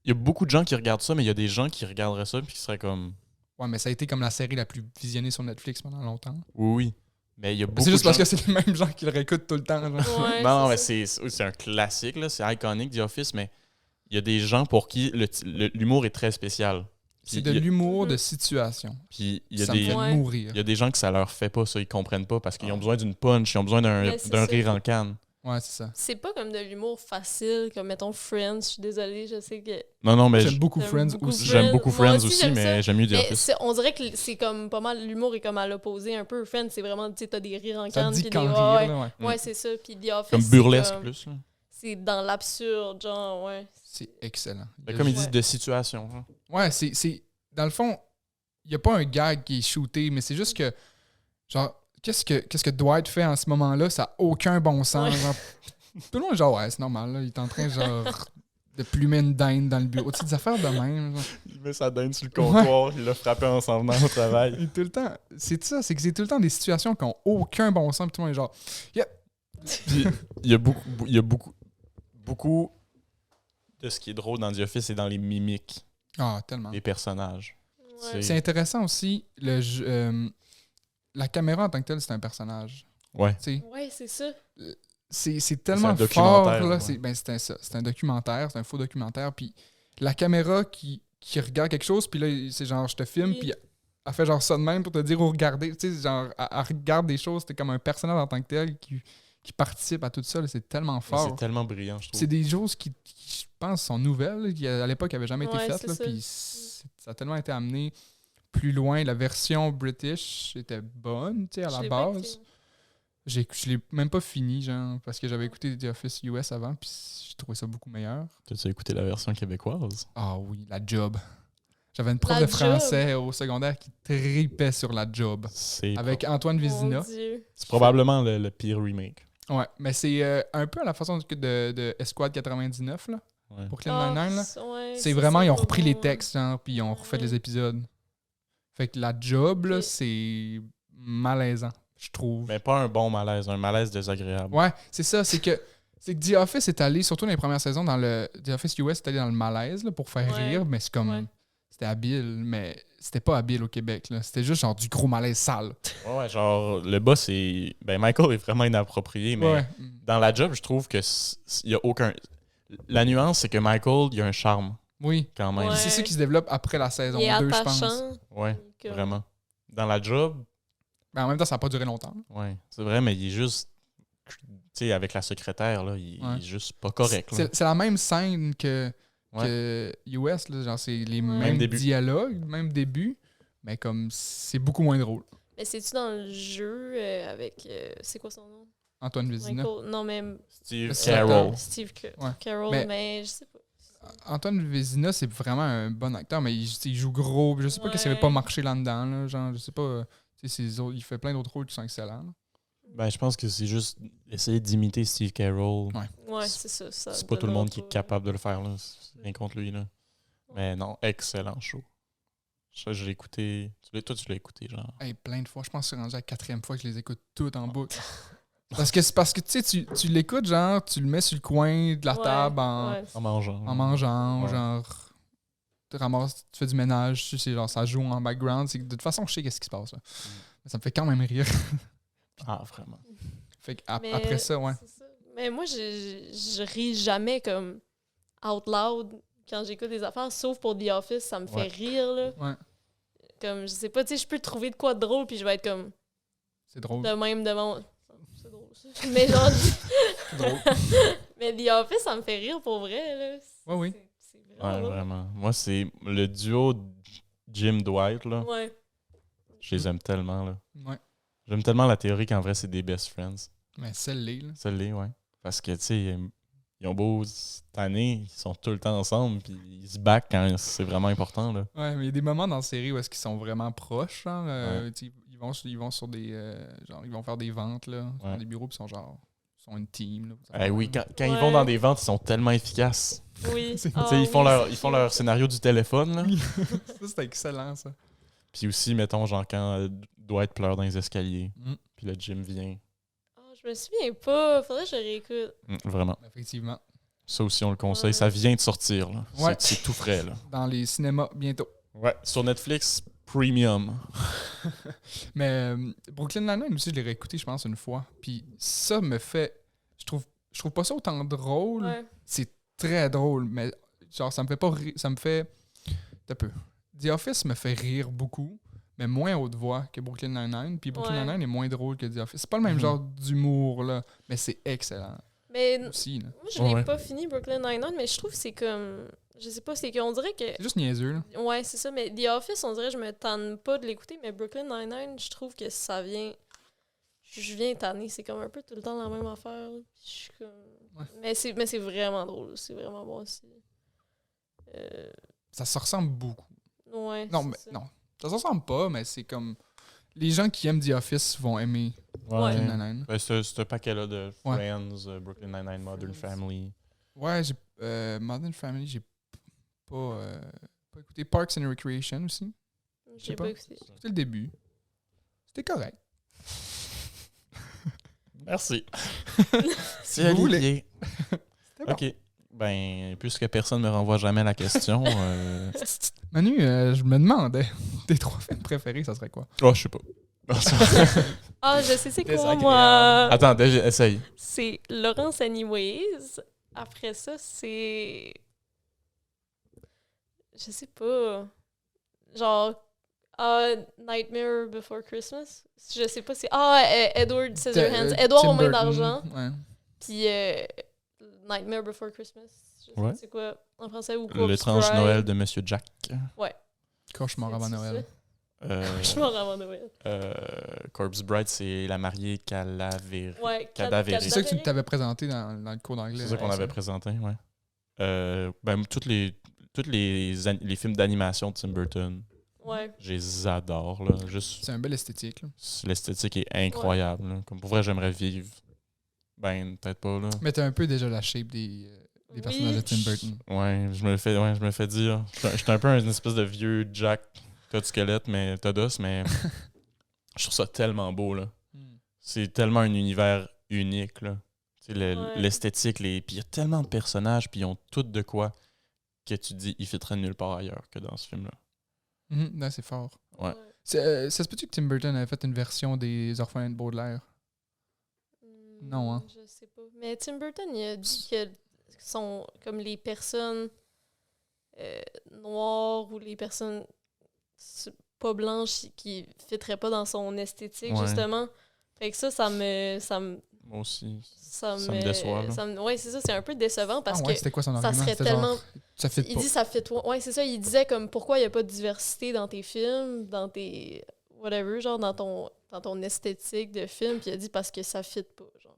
Il y a beaucoup de gens qui regardent ça, mais il y a des gens qui regarderaient ça et qui seraient comme... Ouais, mais ça a été comme la série la plus visionnée sur Netflix pendant longtemps. Oui. Mais il y a beaucoup C'est juste de parce gens... que c'est les mêmes gens qui le réécoutent tout le temps. Genre. Ouais, Non, mais ça. c'est un classique, là. C'est iconique, The Office, mais il y a des gens pour qui l'humour est très spécial. Puis C'est de il y a- l'humour de Mhm. situation. Puis il y a Ça me des... fait Ouais. mourir. Il y a des gens que ça leur fait pas, ça, ils comprennent pas parce qu'ils ont besoin d'une punch, ils ont besoin d'un Mais c'est d'un ça. rire en canne. Ouais, c'est ça. C'est pas comme de l'humour facile, comme mettons Friends. Je suis désolée, je sais que. Non, mais J'aime beaucoup J'aime Friends beaucoup aussi. j'aime beaucoup Moi Friends aussi, aussi, j'aime mais ça. j'aime mieux The Mais Office. on dirait que c'est comme pas mal. L'humour est comme à l'opposé un peu. Friends, c'est vraiment, tu sais, t'as des rires en Ça canne. dit puis quand des. rire, Ouais, là, ouais. ouais, c'est ça. Puis The Office. Comme c'est burlesque comme- plus. Là. C'est dans l'absurde, genre, ouais. C'est excellent. Ben, comme ils disent Ouais. de situation. Hein. Ouais, c'est... Dans le fond, il n'y a pas un gag qui est shooté, mais c'est juste que, genre, qu'est-ce que Dwight fait en ce moment-là? Ça n'a aucun bon sens. Ouais. Genre, tout le monde est genre, ouais, c'est normal, là. Il est en train, genre, de plumer une dinde dans le bureau. Tu sais, des affaires de même. Genre. Il met sa dinde sur le comptoir, il l'a frappé en s'en venant au travail. Et tout le temps, c'est ça, c'est que c'est tout le temps des situations qui n'ont aucun bon sens. Puis tout le monde est genre, Puis il y a beaucoup de ce qui est drôle dans The Office, c'est dans les mimiques ah, tellement. des personnages. Ouais. C'est intéressant aussi, la caméra en tant que telle, c'est un personnage. Ouais. Tu sais, Ouais, c'est ça. c'est tellement un fort. documentaire, Là, ouais. c'est un documentaire, c'est un faux documentaire. Puis la caméra qui regarde quelque chose, puis là, c'est genre, je te filme, Oui. puis elle fait genre ça de même pour te dire où regarder. Tu sais, genre, elle regarde des choses, c'est comme un personnage en tant que tel qui participe à tout ça. là, c'est tellement Mais fort. c'est tellement brillant, je trouve. C'est des choses qui, je pense, sont nouvelles, là, qui à l'époque n'avaient jamais été Ouais, faites. c'est Là, ça. puis ça a tellement été amené plus loin. La version British était bonne, tu sais, à Je la l'ai pas base. écouté. Je l'ai même pas fini, genre, parce que j'avais écouté The Office US avant, puis j'ai trouvé ça beaucoup meilleur. T'as-tu écouté la version québécoise? Ah oui, la job. J'avais une prof La de français au secondaire qui tripait sur la job. C'est Avec Antoine Vézina. Mon Dieu. c'est probablement le pire remake. Ouais, mais c'est un peu à la façon de Esquad 99, là, Ouais. pour Clean Ah, Nine, là. ouais, C'est ça, vraiment, ils ont pas repris bon, les hein. textes, genre, puis ils ont refait Ouais. les épisodes. Fait que la job, là, Ok. c'est malaisant, je trouve. Mais pas un bon malaise, un malaise désagréable. Ouais, c'est ça, c'est que The Office est allé, surtout dans les premières saisons, The Office US est allé dans le malaise, là, pour faire Ouais. rire, mais c'est comme... Ouais. C'était habile, mais c'était pas habile au Québec, là. C'était juste genre du gros malaise sale. Ouais, genre, le boss est. Ben, Michael est vraiment inapproprié, mais Ouais. dans la job, je trouve que il y a aucun. La nuance, c'est que Michael, il a un charme, Oui. quand même. Ouais. C'est ça qui se développe après la saison Il est 2, je pense. attachant. Ouais, que- vraiment. Dans la job, Mais en même temps, ça n'a pas duré longtemps. ouais, c'est vrai, mais il est juste. Tu sais, avec la secrétaire, là, il Ouais. est juste pas correct. là. C'est la même scène que Ouais. US, là, genre c'est les Ouais. mêmes Même début. dialogues, même début, mais comme c'est beaucoup moins drôle. Mais c'est-tu dans le jeu avec... c'est quoi son nom? Antoine Vézina. Michael... Non, mais... Steve C'est Carroll. Steve Ouais. Carroll, mais je sais pas. Antoine Vézina, c'est vraiment un bon acteur, mais il joue gros. Je sais pas qu'est-ce qui avait pas marché là-dedans. Là, genre, je sais pas. Il fait plein d'autres rôles qui sont excellents. Là. Ben, je pense que c'est juste essayer d'imiter Steve Carroll. Ouais, c'est ça. C'est pas tout le monde qui est capable de le faire, là. C'est rien contre lui, là. Mais non, excellent show. Ça, je l'ai écouté. Toi, tu l'as écouté, genre. Hey, plein de fois. Je pense que c'est rendu la 4e fois que je les écoute toutes en boucle. Parce que tu sais, tu l'écoutes, genre, tu le mets sur le coin de la table En mangeant. en mangeant, Ouais. genre, tu ramasses, tu fais du ménage, tu sais, genre, ça joue en background. De toute façon, je sais qu'est-ce qui se passe. Là. Mais ça me fait quand même rire. Ah, vraiment. Fait après ça, ouais. Ça. Mais moi, je ris jamais comme out loud quand j'écoute des affaires, sauf pour The Office, ça me fait rire, là. Ouais. Comme, je sais pas, tu sais, je peux trouver de quoi de drôle, puis je vais être comme C'est drôle. de même devant... C'est drôle, ça. Mais genre... C'est drôle. Mais The Office, ça me fait rire pour vrai, là. Ouais, oui. C'est vraiment Ouais, drôle. vraiment. Moi, c'est le duo Jim Dwight, là. Ouais. Je les aime tellement, là. Ouais. J'aime tellement la théorie qu'en vrai, c'est des best friends. Mais celle-là, là. Ça l'est, ouais. Parce que, tu sais, ils ont beau cette année, ils sont tout le temps ensemble, puis ils se back quand c'est vraiment important, là. Ouais, mais il y a des moments dans la série où est-ce qu'ils sont vraiment proches, genre, Ouais. tu sais, ils vont sur des genre ils vont faire des ventes là, dans des bureaux puis ils sont une team là. Oui, quand ils vont dans des ventes, ils sont tellement efficaces. Oui. Tu sais, Ah, Ils font oui, ils font leur scénario du téléphone, là. Ça c'était excellent ça. Puis aussi, mettons, genre quand Dwight pleure dans les escaliers, Mm. puis le Jim vient. Ah, je me souviens pas. Faudrait que je réécoute. Vraiment. Effectivement. Ça aussi, on le conseille. Ouais. Ça vient de sortir, là. Ouais. C'est tout frais, là. Dans les cinémas bientôt. Ouais. Sur Netflix, Premium. Mais Brooklyn Nine-Nine aussi je l'ai réécouté je pense une fois. Puis ça me fait je trouve pas ça autant drôle. Ouais. C'est très drôle mais genre ça me fait pas rire, ça me fait un peu. The Office me fait rire beaucoup. Mais moins haute voix que Brooklyn Nine-Nine. Puis Brooklyn Ouais. Nine-Nine est moins drôle que The Office. C'est pas le même Mhm. genre d'humour, là. Mais c'est excellent Mais aussi, là. moi, je l'ai Ouais. pas fini, Brooklyn Nine-Nine, mais je trouve que c'est comme... Je sais pas, c'est qu'on dirait que... C'est juste niaiseux, là. Ouais, c'est ça, mais The Office, on dirait que je me tanne pas de l'écouter, mais Brooklyn Nine-Nine, je trouve que ça vient... Je viens tanner, c'est comme un peu tout le temps la même affaire. Là. Je suis comme... Ouais. Mais c'est vraiment drôle, c'est vraiment bon aussi. Ça se ressemble beaucoup. Ouais, Non, c'est mais ça. non. Ça se ressemble pas, mais c'est comme... Les gens qui aiment The Office vont aimer Ouais. Brooklyn Nine-Nine. Ben, ce paquet-là de Ouais. Friends, Brooklyn Nine-Nine, Modern Friends. Family. Ouais, Modern Family, j'ai pas écouté. Parks and Recreation aussi. J'ai pas. pas écouté. C'était le début. C'était correct. Merci. Si vous voulez. Olivier. C'était bon. OK. Ben, puisque personne ne me renvoie jamais la question, Manu, je me demandais, tes 3 films préférés, ça serait quoi? oh, je sais pas. Ah, je sais c'est quoi, Désagréable. moi! Attends, essaye. C'est Laurence Anyways. Après ça, c'est... Je sais pas. Genre... Nightmare Before Christmas. Je sais pas si... Edward Scissorhands. Edward Tim aux mains Burton, d'argent. Ouais. Puis Nightmare Before Christmas. Je sais Ouais. pas c'est quoi en français ou quoi. L'étrange Noël de Monsieur Jack. Cauchemar avant C'est Noël. Je m'en avant Noël. Corpse Bride, c'est la mariée Calavera. Ouais, Cadavéré. C'est ça que tu t'avais présenté dans le cours d'anglais. C'est ça qu'on là, avait présenté, ouais. Ben, tous les films d'animation de Tim Burton, Ouais. je les adore, là. Juste, C'est un bel esthétique. Là. l'esthétique est incroyable, là. Comme pour vrai, j'aimerais vivre. Ben, peut-être pas, là. Mais t'as un peu déjà la shape des Oui. personnages de Tim Burton. Ouais, je me le fais dire. J'étais un peu une espèce de vieux Jack, t'as de squelette, mais t'as d'os, mais je trouve ça tellement beau, là. C'est tellement un univers unique, là. Tu sais, Ouais. l'esthétique, puis il y a tellement de personnages, puis ils ont tout de quoi que tu te dis, ils fitteraient nulle part ailleurs que dans ce film-là. Non, c'est fort. Ouais. Ça se peut-tu que Tim Burton avait fait une version des Orphelins de Baudelaire? Non, hein? Je sais pas. Mais Tim Burton, il a dit que sont comme les personnes noires ou les personnes pas blanches qui fitteraient pas dans son esthétique, Ouais. justement. Fait que ça me Moi aussi. ça Ça me déçoit, là. ouais, c'est ça, c'est un peu décevant parce Ah ouais, que c'était quoi son ça argument? serait C'était genre, tellement... ça fit Il pas. dit ça fait toi. Ouais, c'est ça. Il disait comme pourquoi il n'y a pas de diversité dans tes films, dans tes whatever, genre dans ton esthétique de film, puis il a dit parce que ça fit pas, genre.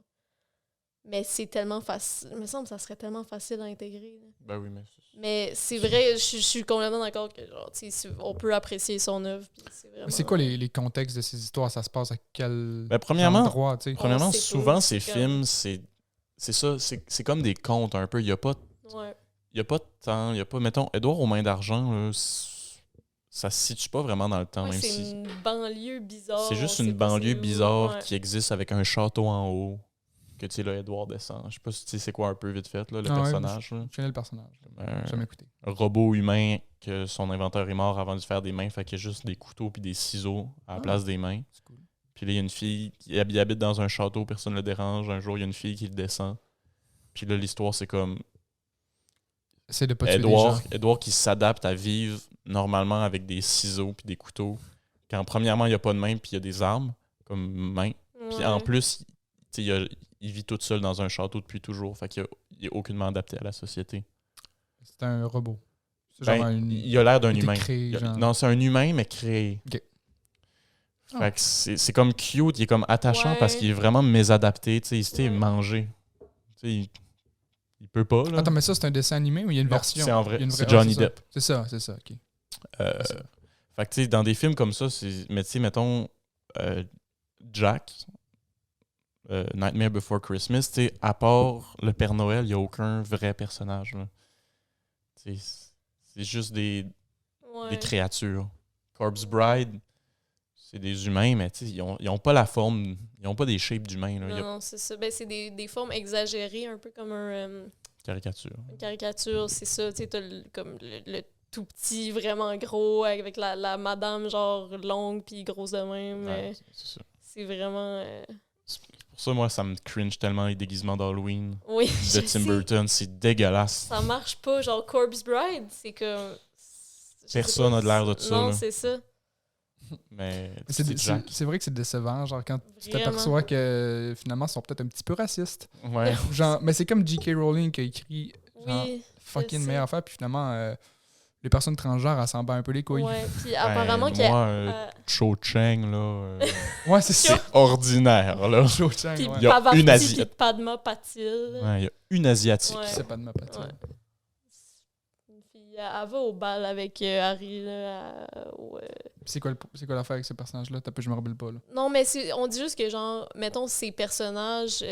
Mais c'est tellement facile. Il me semble que ça serait tellement facile à intégrer. Là. Ben oui, mais... Mais c'est vrai, je suis complètement d'accord que genre, on peut apprécier son œuvre. Puis c'est vraiment... Mais c'est quoi les contextes de ces histoires? Ça se passe à quel Ben, premièrement, endroit, tu sais? Premièrement, sait pas, souvent, c'est ces comme- films, c'est ça, c'est comme des contes un peu. Il y a pas Ouais. de temps, il y a pas... Mettons, Édouard aux mains d'argent, là, ça se situe pas vraiment dans le temps, Ouais, même c'est si... une banlieue bizarre. C'est juste on une sait pas banlieue c'est où. bizarre Ouais. qui existe avec un château en haut. Que, tu sais, là, Édouard descend. Je sais pas si tu sais c'est quoi un peu vite fait, là, le Ah ouais, personnage. là. Je connais le personnage. Un J'ai jamais écouté. robot humain que son inventeur est mort avant de faire des mains. Fait qu'il y a juste des couteaux puis des ciseaux à la place des mains. C'est cool. Puis là, il y a une fille qui habite dans un château, personne ne le dérange. Un jour, il y a une fille qui le descend. Puis là, l'histoire, c'est comme Essaye de pas tuer des gens. Édouard qui s'adapte à vivre normalement avec des ciseaux puis des couteaux. Quand premièrement, il n'y a pas de main puis il y a des armes comme main. Puis Ouais. en plus, tu sais, il vit tout seul dans un château depuis toujours. Fait qu'il est aucunement adapté à la société. C'est un robot. C'est Ben, genre il a l'air d'un il a été humain. créé, genre. Non, c'est un humain, mais créé. Ok. Fait que c'est comme cute, il est comme attachant Ouais. parce qu'il est vraiment mésadapté. Tu sais, il s'était Ouais. mangé. Tu sais, il peut pas, là. Attends, mais ça, c'est un dessin animé ou il y a une Non, version? c'est en vrai. Il y a une C'est vraie- Johnny c'est ça. Depp. C'est ça, ok. Fait que, tu sais, dans des films comme ça, mais tu sais, mettons, Jack, Nightmare Before Christmas, tu sais, à part le Père Noël, il n'y a aucun vrai personnage, là. Tu sais, c'est juste des Ouais. créatures. Corpse Bride, c'est des humains, mais tu sais, ils ont pas la forme, ils ont pas des shapes d'humains, là. Il y Non, a non, c'est ça. Ben, c'est des formes exagérées, un peu comme une caricature. caricature, c'est ça. Tu sais, t'as comme le tout petit, vraiment gros, avec la madame, genre, longue puis grosse de même. Ouais, c'est ça. C'est vraiment... C'est pour ça, moi, ça me cringe tellement les déguisements d'Halloween Oui, de je Tim sais. Burton. C'est dégueulasse. Ça marche pas, genre Corpse Bride, c'est comme... je sais Personne pas. a de l'air de ça, Non, là. c'est ça. Mais Mais c'est Jack. c'est vrai que c'est décevant, genre quand tu Vraiment. t'aperçois que finalement ils sont peut-être un petit peu racistes. Ouais. Genre, mais c'est comme J.K. Rowling qui a écrit genre, Oui. fucking sais. meilleure affaire, puis finalement les personnes transgenres elles s'en battent un peu les couilles. Ouais, puis apparemment Ben, qu'il y a... moi, Cho Chang, là, Ouais, c'est ça. c'est ordinaire, là. Cho Chang, Puis ouais. Il y a Pavarti, une Asie- puis Padma Patil. Ouais, il y a une Asiatique. Ouais. C'est pas de ma patte. Ouais. Une fille, elle va au bal avec Harry, là. C'est quoi l'affaire avec ce personnage-là? T'as peu, je me rappelle pas, là. Non, mais on dit juste que, genre, mettons, ces personnages,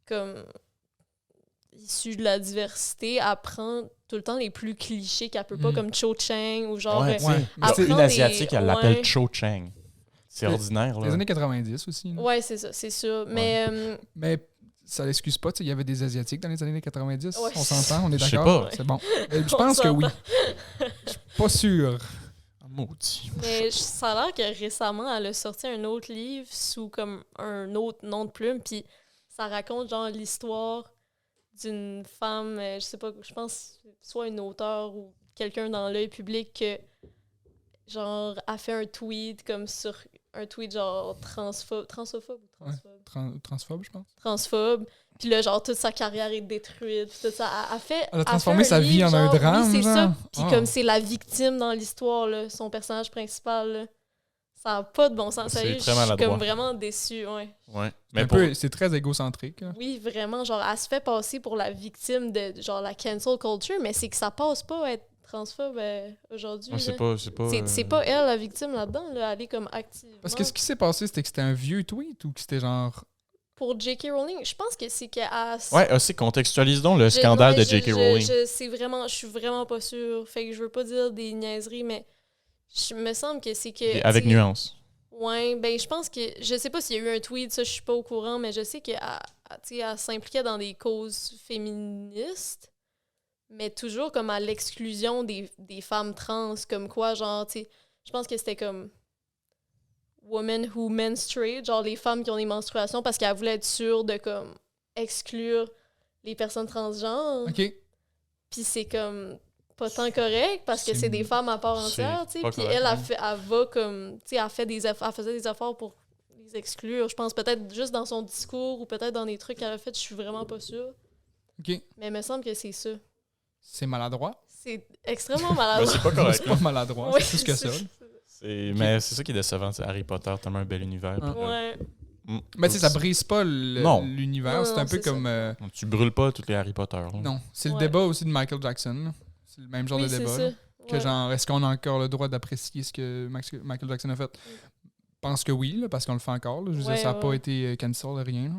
comme issus de la diversité, apprend tout le temps les plus clichés qu'elle peut pas, Mm. comme Cho Chang, ou genre... Ouais, tu sais, ouais. il y a Apprendre une des- Asiatique, elle l'appelle ouais. Cho Chang. C'est Les- ordinaire, Les là. années 90 aussi. là. Ouais, c'est ça, c'est sûr. Mais... Mais ça l'excuse pas, tu sais, il y avait des Asiatiques dans les années 90. Ouais. On s'entend, on est Je sais d'accord? pas. C'est bon. Je On pense que oui. s'entend. Je suis pas sûr. Ah, maudit. Mais ça a l'air que récemment, elle a sorti un autre livre sous comme un autre nom de plume, puis ça raconte genre l'histoire d'une femme, je sais pas, je pense soit une auteure ou quelqu'un dans l'œil public que genre a fait un tweet comme sur un tweet genre transphobe ou transphobe? Transphobe, je pense. Transphobe. Puis là, genre, toute sa carrière est détruite. Puis tout ça. Elle a transformé sa vie en un genre, drame, Oui, c'est genre. ça. Puis Ah. comme c'est la victime dans l'histoire, là, son personnage principal, là, ça n'a pas de bon sens. C'est Sérieux, très je suis maladroit. comme vraiment déçue, ouais. Ouais. Mais c'est très égocentrique. là. Oui, vraiment, genre, elle se fait passer pour la victime de, genre, la cancel culture, mais c'est que ça passe pas à être transphobe aujourd'hui. Ouais, c'est là. pas... C'est pas elle, la victime, là-dedans, là. Elle est comme active. Parce que ce qui s'est passé, c'était que c'était un vieux tweet ou que c'était genre. Pour J.K. Rowling, je pense que c'est qu'elle... Ouais, aussi, contextualise donc le scandale de J.K. Rowling. Je suis vraiment pas sûre. Fait que je veux pas dire des niaiseries, mais je me semble que c'est que... Avec t'sais, nuance. Ouais, ben je pense que... Je sais pas s'il y a eu un tweet, ça je suis pas au courant, mais je sais qu'elle elle s'impliquait dans des causes féministes, mais toujours comme à l'exclusion des femmes trans, comme quoi, genre, tu sais, je pense que c'était comme... Women who menstruate, genre les femmes qui ont des menstruations, parce qu'elle voulait être sûre de comme exclure les personnes transgenres. OK. Puis c'est comme pas tant correct parce que C'est- c'est des femmes à part c'est entière, tu sais. pas Puis correct, elle, hein. elle va comme, tu sais, elle faisait des efforts pour les exclure. Je pense peut-être juste dans son discours ou peut-être dans des trucs qu'elle a fait, je suis vraiment pas sûre. OK. Mais il me semble que c'est ça. C'est maladroit. C'est extrêmement Ben, maladroit. c'est pas correct. C'est pas maladroit, Oui, c'est plus que ça. là. Mais c'est ça qui est décevant. Harry Potter, tellement un bel univers. Ah. puis là, Ouais. Mais tu sais, ça brise pas Non. l'univers. Non, C'est un non, peu c'est comme. Tu brûles pas tous les Harry Potter. Là. Non, c'est le Ouais. débat aussi de Michael Jackson. là. C'est le même genre Oui, de c'est débat. ça. là. Que Ouais. genre, est-ce qu'on a encore le droit d'apprécier ce que Michael Jackson a fait? Je pense que oui, là, parce qu'on le fait encore. Là. Je veux dire, Ouais, ça n'a pas ouais. été cancel, rien. Là.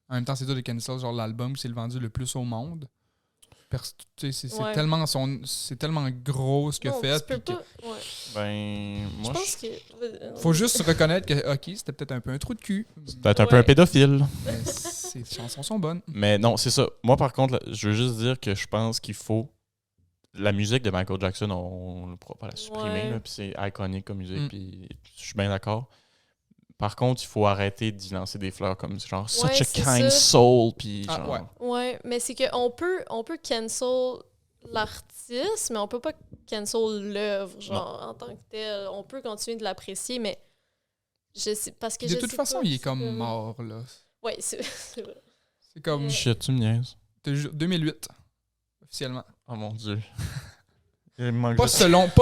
En même temps, c'est dur de cancel, genre l'album qui s'est vendu le plus au monde. Tu sais, c'est Ouais. c'est tellement gros ce qu'il a Non, fait. tu peux puis que- pas. Ouais. Ben, Je moi, pense que. Faut juste reconnaître que, ok, c'était peut-être un peu un trou de cul. peut-être un peu un Ouais. pédophile. Mais ces chansons sont bonnes. Mais non, c'est ça. Moi, par contre, là, je veux juste dire que je pense qu'il faut. La musique de Michael Jackson, on ne pourra pas la supprimer. Ouais. Là, puis c'est iconique comme musique. Mm. Puis je suis bien d'accord. Par contre, il faut arrêter d'y lancer des fleurs comme genre such Ouais, a c'est kind ça. soul. Puis Ah, genre. ouais. Ouais, mais c'est qu'on peut cancel l'artiste, mais on peut pas cancel l'œuvre, genre, en tant que tel. On peut continuer de l'apprécier, mais je sais, parce que De je toute sais façon, pas, il est c'est comme mort, là. Ouais, c'est c'est vrai. C'est comme Shit, tu me niaises. 2008, officiellement. Oh mon dieu. Il manque Pas juste,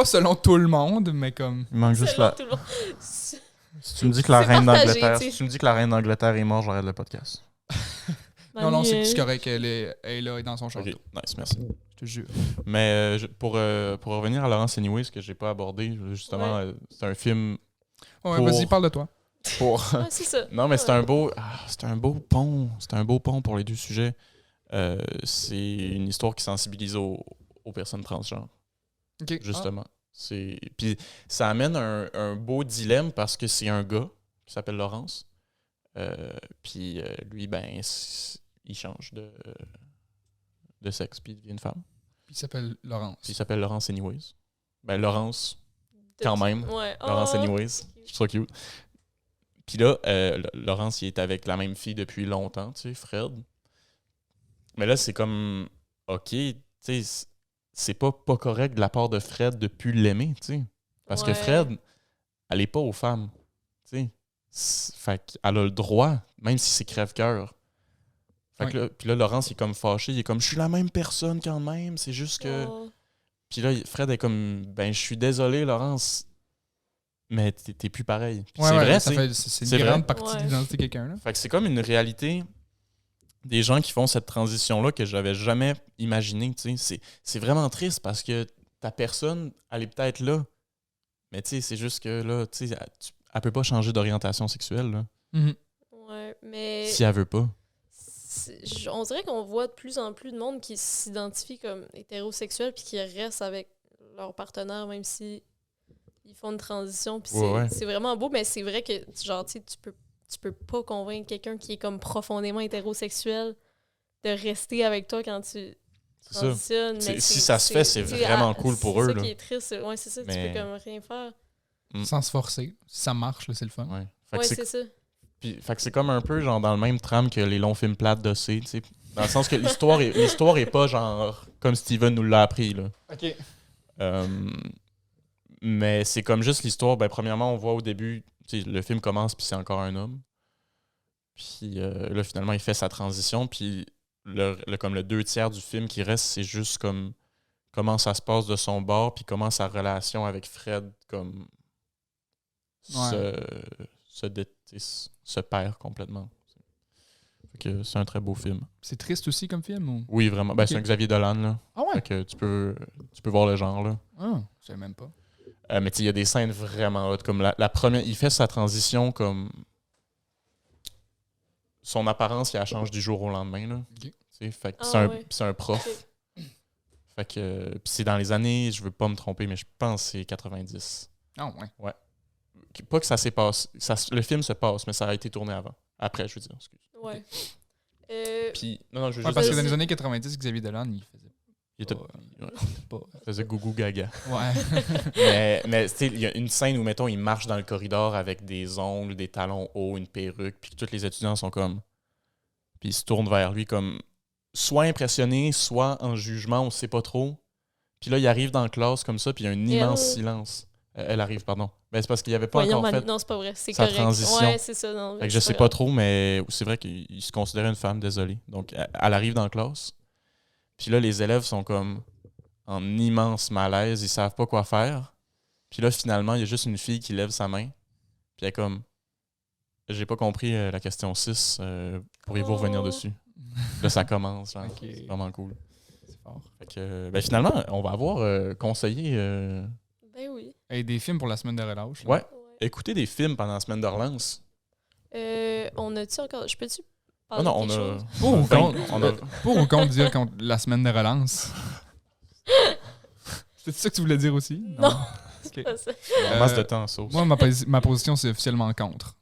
selon tout le monde, mais comme. il manque juste Selon la. tout le monde. C'est- Si tu me dis que la c'est reine partagé, d'Angleterre, tu sais. si tu me dis que la reine d'Angleterre est morte, j'arrête le podcast. Non, c'est Manuel. correct, elle est là, elle est dans son château. Ok, nice, merci. Je te jure. Mais pour revenir à Laurence Anyways, que j'ai pas abordé, justement, Ouais. c'est un film Ouais, Pour- vas-y, parle de toi. pour. Ouais, c'est ça. Non, mais c'est Ouais. un beau. C'est un beau pont. C'est un beau pont pour les deux sujets. C'est une histoire qui sensibilise aux personnes transgenres, Ok. justement. Puis ça amène un beau dilemme parce que c'est un gars qui s'appelle Laurence. Puis lui, ben, il change de sexe, puis il devient une femme. Puis il s'appelle Laurence. Puis il s'appelle Laurence Anyways. Ben, Laurence, quand même. Ouais. Laurence Oh. Anyways. Je trouve ça cute. Puis là, Laurence, il est avec la même fille depuis longtemps, tu sais, Fred. Mais là, c'est comme, OK, tu sais, c'est pas correct de la part de Fred de plus l'aimer, tu sais. Parce que Ouais. Fred, elle est pas aux femmes, tu sais. Fait qu'elle a le droit, même si c'est crève-cœur. Fait que là, puis là, Laurence, il est comme fâché, il est comme, je suis la même personne quand même, c'est juste que... Oh. Puis là, Fred est comme, ben, je suis désolé, Laurence, mais t'es plus pareil. Puis Ouais, c'est ouais, vrai, c'est c'est une vrai. grande partie Ouais. de l'identité de quelqu'un. Là. Fait que c'est comme une réalité des gens qui font cette transition-là que j'avais jamais imaginé. C'est vraiment triste parce que ta personne, elle est peut-être là. Mais tu sais, c'est juste que là, tu sais, elle peut pas changer d'orientation sexuelle là, Mhm. Ouais, mais. si elle veut pas. On dirait qu'on voit de plus en plus de monde qui s'identifie comme hétérosexuel puis qui restent avec leur partenaire même si ils font une transition puis Ouais. c'est vraiment beau, mais c'est vrai que genre tu sais, tu peux pas convaincre quelqu'un qui est comme profondément hétérosexuel de rester avec toi quand tu C'est ça. transitionnes. mais Si ça se fait, c'est tu sais, vraiment cool pour eux, C'est ça là. qui est triste. Ouais, c'est ça, tu Mais- peux comme rien faire. Sans se forcer. Si ça marche, là, c'est le fun. Ouais. Fait que Ouais, c'est c'est ça. fait que c'est comme un peu genre dans le même trame que les longs films plates d'Ossé, tu sais. Dans le sens que l'histoire est pas genre comme Steven nous l'a appris, là. OK. Mais c'est comme juste l'histoire. Ben, premièrement, on voit au début, tu sais, le film commence, puis c'est encore un homme. Puis là, finalement, il fait sa transition. Puis comme le 2/3 du film qui reste, c'est juste comme comment ça se passe de son bord, puis comment sa relation avec Fred comme se perd complètement. Fait que c'est un très beau film. C'est triste aussi comme film ou? Oui, vraiment. Ben, Ok. c'est un Xavier Dolan, là. Ah ouais? Fait que tu peux voir le genre, là. Ah, je savais même pas. Mais tu sais, il y a des scènes vraiment hautes. Comme la première, il fait sa transition comme. Son apparence, il la change du jour au lendemain. Là. Ok. Tu sais, fait que Ah ouais. c'est un prof. Ok. Fait que. Puis c'est dans les années, je veux pas me tromper, mais je pense que c'est 90. Ah ouais. Pas que ça s'est passé. Le film se passe, mais ça a été tourné avant. Après, je veux dire, excuse. Ouais. Puis. Non, je veux Ouais, juste parce que dire, dans les années 90, Xavier Dolan, il faisait il était, pas. il faisait gougou gaga. Ouais. mais tu sais, il y a une scène où, mettons, il marche dans le corridor avec des ongles, des talons hauts, une perruque, puis que tous les étudiants sont comme. Puis ils se tournent vers lui comme. Soit impressionnés, soit en jugement, on sait pas trop. Puis là, il arrive dans la classe comme ça, puis il y a un immense silence. Elle arrive, pardon. Ben, c'est parce qu'il n'y avait pas Voyons, encore fait non, c'est pas vrai. C'est sa correct. transition. Ouais, c'est ça. Non, Fait que je sais pas trop, mais c'est vrai qu'il se considérait une femme, désolé. Donc, elle arrive dans la classe. Puis là, les élèves sont comme en immense malaise. Ils savent pas quoi faire. Puis là, finalement, il y a juste une fille qui lève sa main. Puis elle est comme... J'ai pas compris la question 6. Pourriez-vous revenir dessus? Là, ça commence. Genre, Ok. C'est vraiment cool. C'est fort. Fait que, ben, finalement, on va avoir conseillé... Ben oui. Et des films pour la semaine de relâche. là. Ouais. Ouais. écouter des films pendant la semaine de relance. On a-tu encore. Je peux-tu Ah parler non, de quelque chose? Pour ou Ben, contre, on a- pour ou contre dire contre la semaine de relance? C'est ça que tu voulais dire aussi? Non. Ok. Pas ça. en masse de temps en sauce. Moi, ma position, c'est officiellement contre.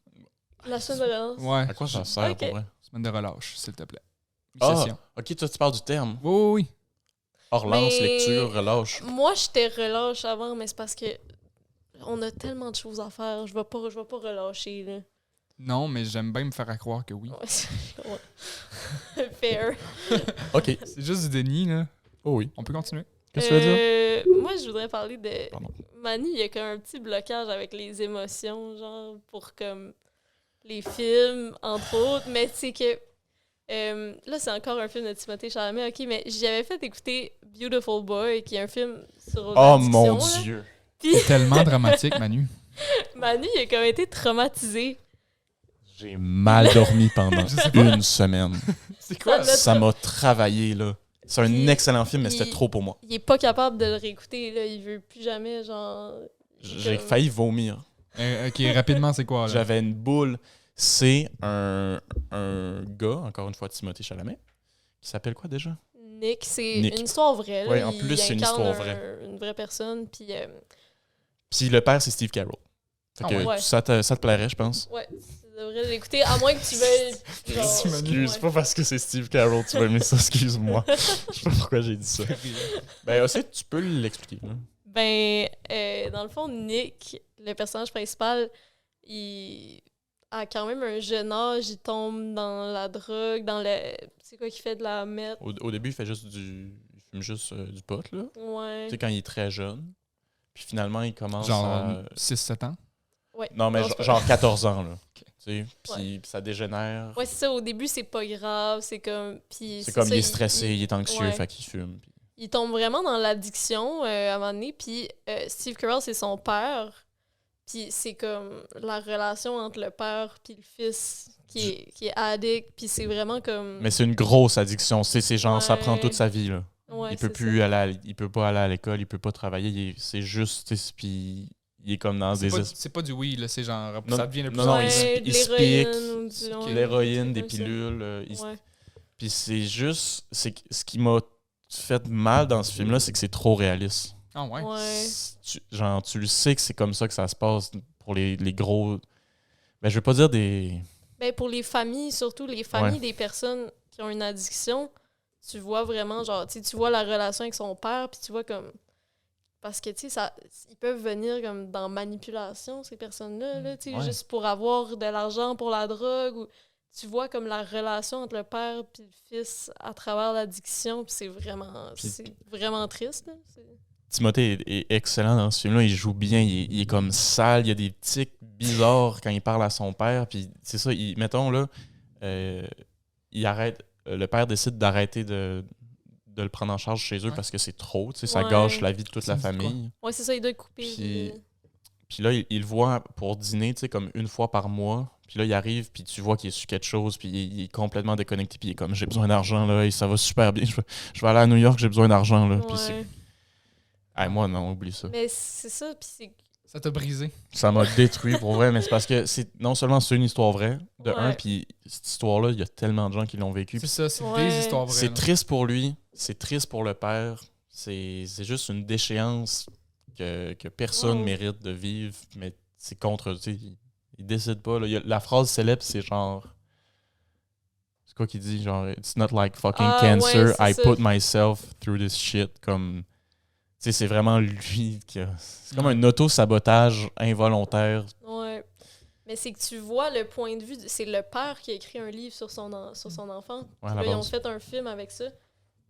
La semaine de relance. Ouais. À quoi ça sert Ok. pour vrai? Semaine de relâche, s'il te plaît. Ah, Session. ok, toi tu parles du terme. Oui, oui, oui. Relance, Mais- lecture, relâche. Moi, j'étais relâche avant, mais c'est parce que on a tellement de choses à faire. Je vais pas relâcher, là. Non, mais j'aime bien me faire à croire que oui. Ouais. Fair. Ok. C'est juste du déni, là. Oh oui. On peut continuer? Qu'est-ce que tu veux dire? Moi, je voudrais parler de... Pardon. Manu, il y a comme un petit blocage avec les émotions, genre, pour comme les films, entre autres. Mais c'est que... là, c'est encore un film de Timothée Chalamet, OK, mais j'avais fait écouter Beautiful Boy, qui est un film sur Oh l'addiction, mon là. Dieu. Puis C'est tellement dramatique, Manu. Manu, il a comme été traumatisé. J'ai mal dormi pendant une semaine. C'est quoi? Ça m'a travaillé, là. C'est un Puis- excellent film, mais c'était puis- trop pour moi. Il est pas capable de le réécouter, là. Il veut plus jamais, genre... J'ai comme- failli vomir. Ok, rapidement, c'est quoi, là? J'avais une boule. C'est un gars, encore une fois, Timothée Chalamet, qui s'appelle quoi déjà? Nick, c'est Nick. une histoire vraie, là. Ouais, en Il plus, c'est une incarne histoire vraie. une vraie personne, puis... Puis le père, c'est Steve Carell. Fait Ah que ouais. ça te plairait, je pense. Ouais, tu devrais l'écouter, à moins que tu veuilles... genre, Merci, Manu. Excuse, ouais. pas parce que c'est Steve Carell, tu vas aimer ça, excuse-moi. Je sais pas pourquoi j'ai dit ça. Ben aussi, tu peux l'expliquer. Là. Ben, dans le fond, Nick, le personnage principal, il a quand même un jeune âge, il tombe dans la drogue, dans le... C'est quoi qu'il fait de la meth? Au début, il fait juste il fume juste du pot, là. Ouais. Tu sais, quand il est très jeune. Puis finalement, il commence Genre à... 6-7 ans? Ouais. Non, mais c'est pas- genre 14 ans, là. Tu sais, puis ça dégénère. Ouais, c'est ça, au début, c'est pas grave, c'est comme... Puis C'est comme ça, il est stressé, il est anxieux, ouais. fait qu'il fume. Puis- Il tombe vraiment dans l'addiction à un moment donné. Puis Steve Carell, c'est son père. Puis c'est comme la relation entre le père puis le fils qui est addict. Puis c'est vraiment comme... Mais c'est une grosse addiction. C'est genre, ça prend Ouais. toute sa vie, là. Ouais, Il peut c'est plus il peut pas aller à l'école, il peut pas travailler. C'est juste, tu sais, puis il est comme dans des... C'est pas du oui, là, c'est genre. Non, ça devient le plus non, non, en plus- Ouais, il de se l'héroïne pique, ou du- ouais, l'héroïne, des comme ça. pilules. Ouais. Puis c'est juste... Ce qui m'a fait mal dans ce film-là, c'est que c'est trop réaliste. Ah ouais? Ouais. Genre, tu le sais que c'est comme ça que ça se passe pour les gros... Ben, je veux pas dire des... Ben, pour les familles, surtout les familles des personnes qui ont une addiction, tu vois vraiment, genre, tu vois la relation avec son père, puis tu vois comme... Parce que, tu sais, ils peuvent venir comme dans manipulation, ces personnes-là, là, tu sais, Ouais. juste pour avoir de l'argent pour la drogue, ou tu vois comme la relation entre le père et le fils à travers l'addiction, puis c'est vraiment triste, là. Timothée est excellent dans ce film-là. Il joue bien, il est comme sale, il y a des tics bizarres quand il parle à son père. Puis c'est ça, mettons là, il arrête. Le père décide d'arrêter de le prendre en charge chez eux Ouais. parce que c'est trop. Tu sais, ça Ouais. gâche la vie de toute Ça la me dit quoi? famille. Ouais, c'est ça, il doit couper. Puis- Puis là, il le voit pour dîner, tu sais, comme une fois par mois. Puis là, il arrive, puis tu vois qu'il est sur quelque chose, puis il est complètement déconnecté, puis il est comme, j'ai besoin d'argent, là, et ça va super bien. Je vais aller à New York, j'ai besoin d'argent, là. Puis c'est... Ouais. Ah, moi, non, oublie ça. Mais c'est ça, puis c'est... Ça t'a brisé. Ça m'a détruit pour vrai, mais c'est parce que non seulement c'est une histoire vraie, de Ouais. un, puis cette histoire-là, il y a tellement de gens qui l'ont vécu. C'est ça, c'est Ouais. des histoires vraies. C'est là. triste pour lui, c'est triste pour le père, c'est juste une déchéance que personne Ouais. mérite de vivre, mais c'est contre, tu sais, il décide pas. Là. La phrase célèbre, c'est genre... C'est quoi qu'il dit? Genre, it's not like fucking Ah, cancer, ouais, c'est I ça. put myself through this shit, comme... Tu sais, c'est vraiment lui qui a... C'est comme Ouais. un auto-sabotage involontaire. Ouais. Mais c'est que tu vois le point de vue... C'est le père qui a écrit un livre sur son enfant. Ouais, à Puis la là, ils ont base. fait un film avec ça.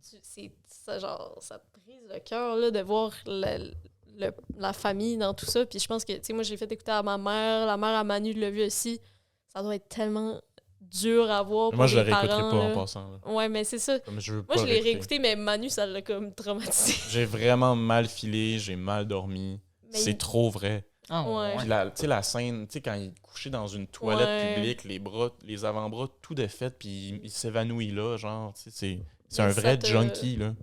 Ça te brise le cœur là, de voir la famille dans tout ça. Puis je pense que, tu sais, moi, j'ai fait écouter à ma mère. La mère à Manu l'a vu aussi. Ça doit être tellement dur à voir pour Moi, je le les réécouterai parents. pas en là. passant. Là. Ouais, mais c'est ça. Comme je veux Moi, pas je l'ai réécouter. réécouté, mais Manu, ça l'a comme traumatisé. J'ai vraiment mal filé, j'ai mal dormi. Mais c'est trop vrai. Ah, Ouais. Puis tu sais, la scène, tu sais, quand il est couché dans une toilette Ouais. publique, les avant-bras tout défaits, puis il s'évanouit là, genre, tu sais, c'est Mais un ça vrai te- junkie, là.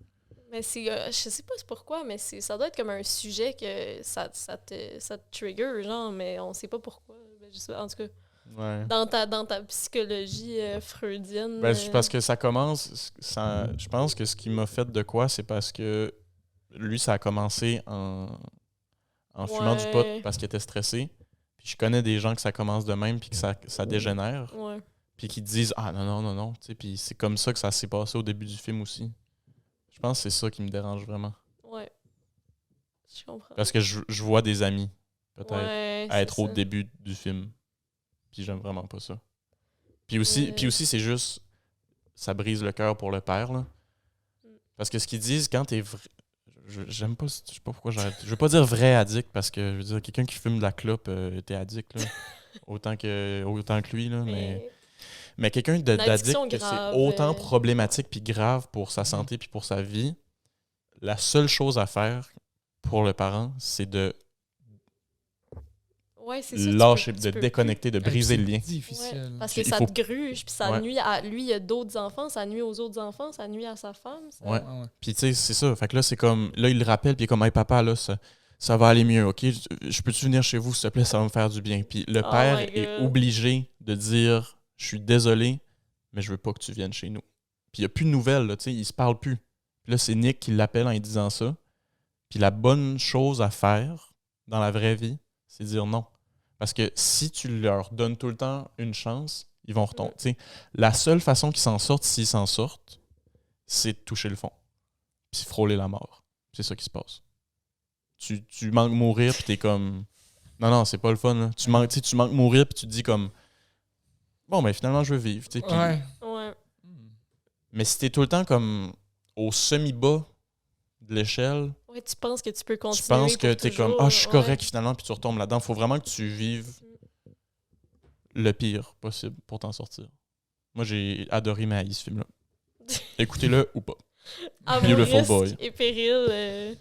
Mais c'est, je sais pas c'est pourquoi, mais ça doit être comme un sujet que ça te trigger, genre, mais on sait pas pourquoi. Ben, je sais pas, en tout cas, Ouais. dans ta psychologie freudienne. Ben, c'est parce que ça commence, je pense que ce qui m'a fait de quoi, c'est parce que lui, ça a commencé en fumant du pot Ouais. parce qu'il était stressé. Puis je connais des gens que ça commence de même, puis que ça dégénère. Ouais. Puis qui disent ah non, non, non, non. Tu sais, puis c'est comme ça que ça s'est passé au début du film aussi. Je pense que c'est ça qui me dérange vraiment. Ouais. Je comprends. Parce que je vois des amis, peut-être, Ouais, à être c'est au ça. début du film. Puis j'aime vraiment pas ça. Puis aussi c'est juste, ça brise le cœur pour le père, là. Parce que ce qu'ils disent quand t'es vrai. J'aime pas, je sais pas pourquoi j'arrête. Je veux pas dire vrai addict parce que je veux dire, quelqu'un qui fume de la clope, t'es addict, là. autant que lui, là. Mais quelqu'un d'addict, addiction que c'est grave, autant problématique puis grave pour sa santé puis pour sa vie, la seule chose à faire pour le parent, c'est de Ouais, c'est ça. lâcher, tu de peux déconnecter, de briser le lien. plus. Ouais, difficile. parce que Il ça faut- te gruge, puis ça Ouais. nuit à lui, il y a d'autres enfants, ça nuit aux autres enfants, ça nuit à sa femme. Ça... Ouais. Ouais. Puis tu sais, c'est ça. Fait que là, c'est comme. Là, il le rappelle, puis il est comme, hey papa, là, ça va aller mieux, ok? Je peux-tu venir chez vous, s'il te plaît, ça va me faire du bien. Puis le Oh père my est God. obligé de dire, je suis désolé, mais je veux pas que tu viennes chez nous. Puis il n'y a plus de nouvelles, là, tu sais, ils se parlent plus. Puis là, c'est Nick qui l'appelle en lui disant ça. Puis la bonne chose à faire dans la vraie vie, c'est dire non. Parce que si tu leur donnes tout le temps une chance, ils vont retomber. Tu sais, la seule façon qu'ils s'en sortent, s'ils s'en sortent, c'est de toucher le fond. Puis frôler la mort. C'est ça qui se passe. Tu manques mourir, puis t'es comme... Non, non, c'est pas le fun, là. Tu manques mourir, puis tu te dis comme... Bon, ben finalement, je veux vivre. Tu sais, puis- Ouais. Ouais. Mais si t'es tout le temps comme au semi-bas de l'échelle, Ouais, tu penses que tu peux tu continuer. penses que pour t'es toujours, comme, ah, je suis ouais. correct finalement, puis tu retombes là-dedans. Faut vraiment que tu vives le pire possible pour t'en sortir. Moi, j'ai adoré Maïs, ce film-là. Écoutez-le ou pas. À vos Beautiful risques Boy. et périls.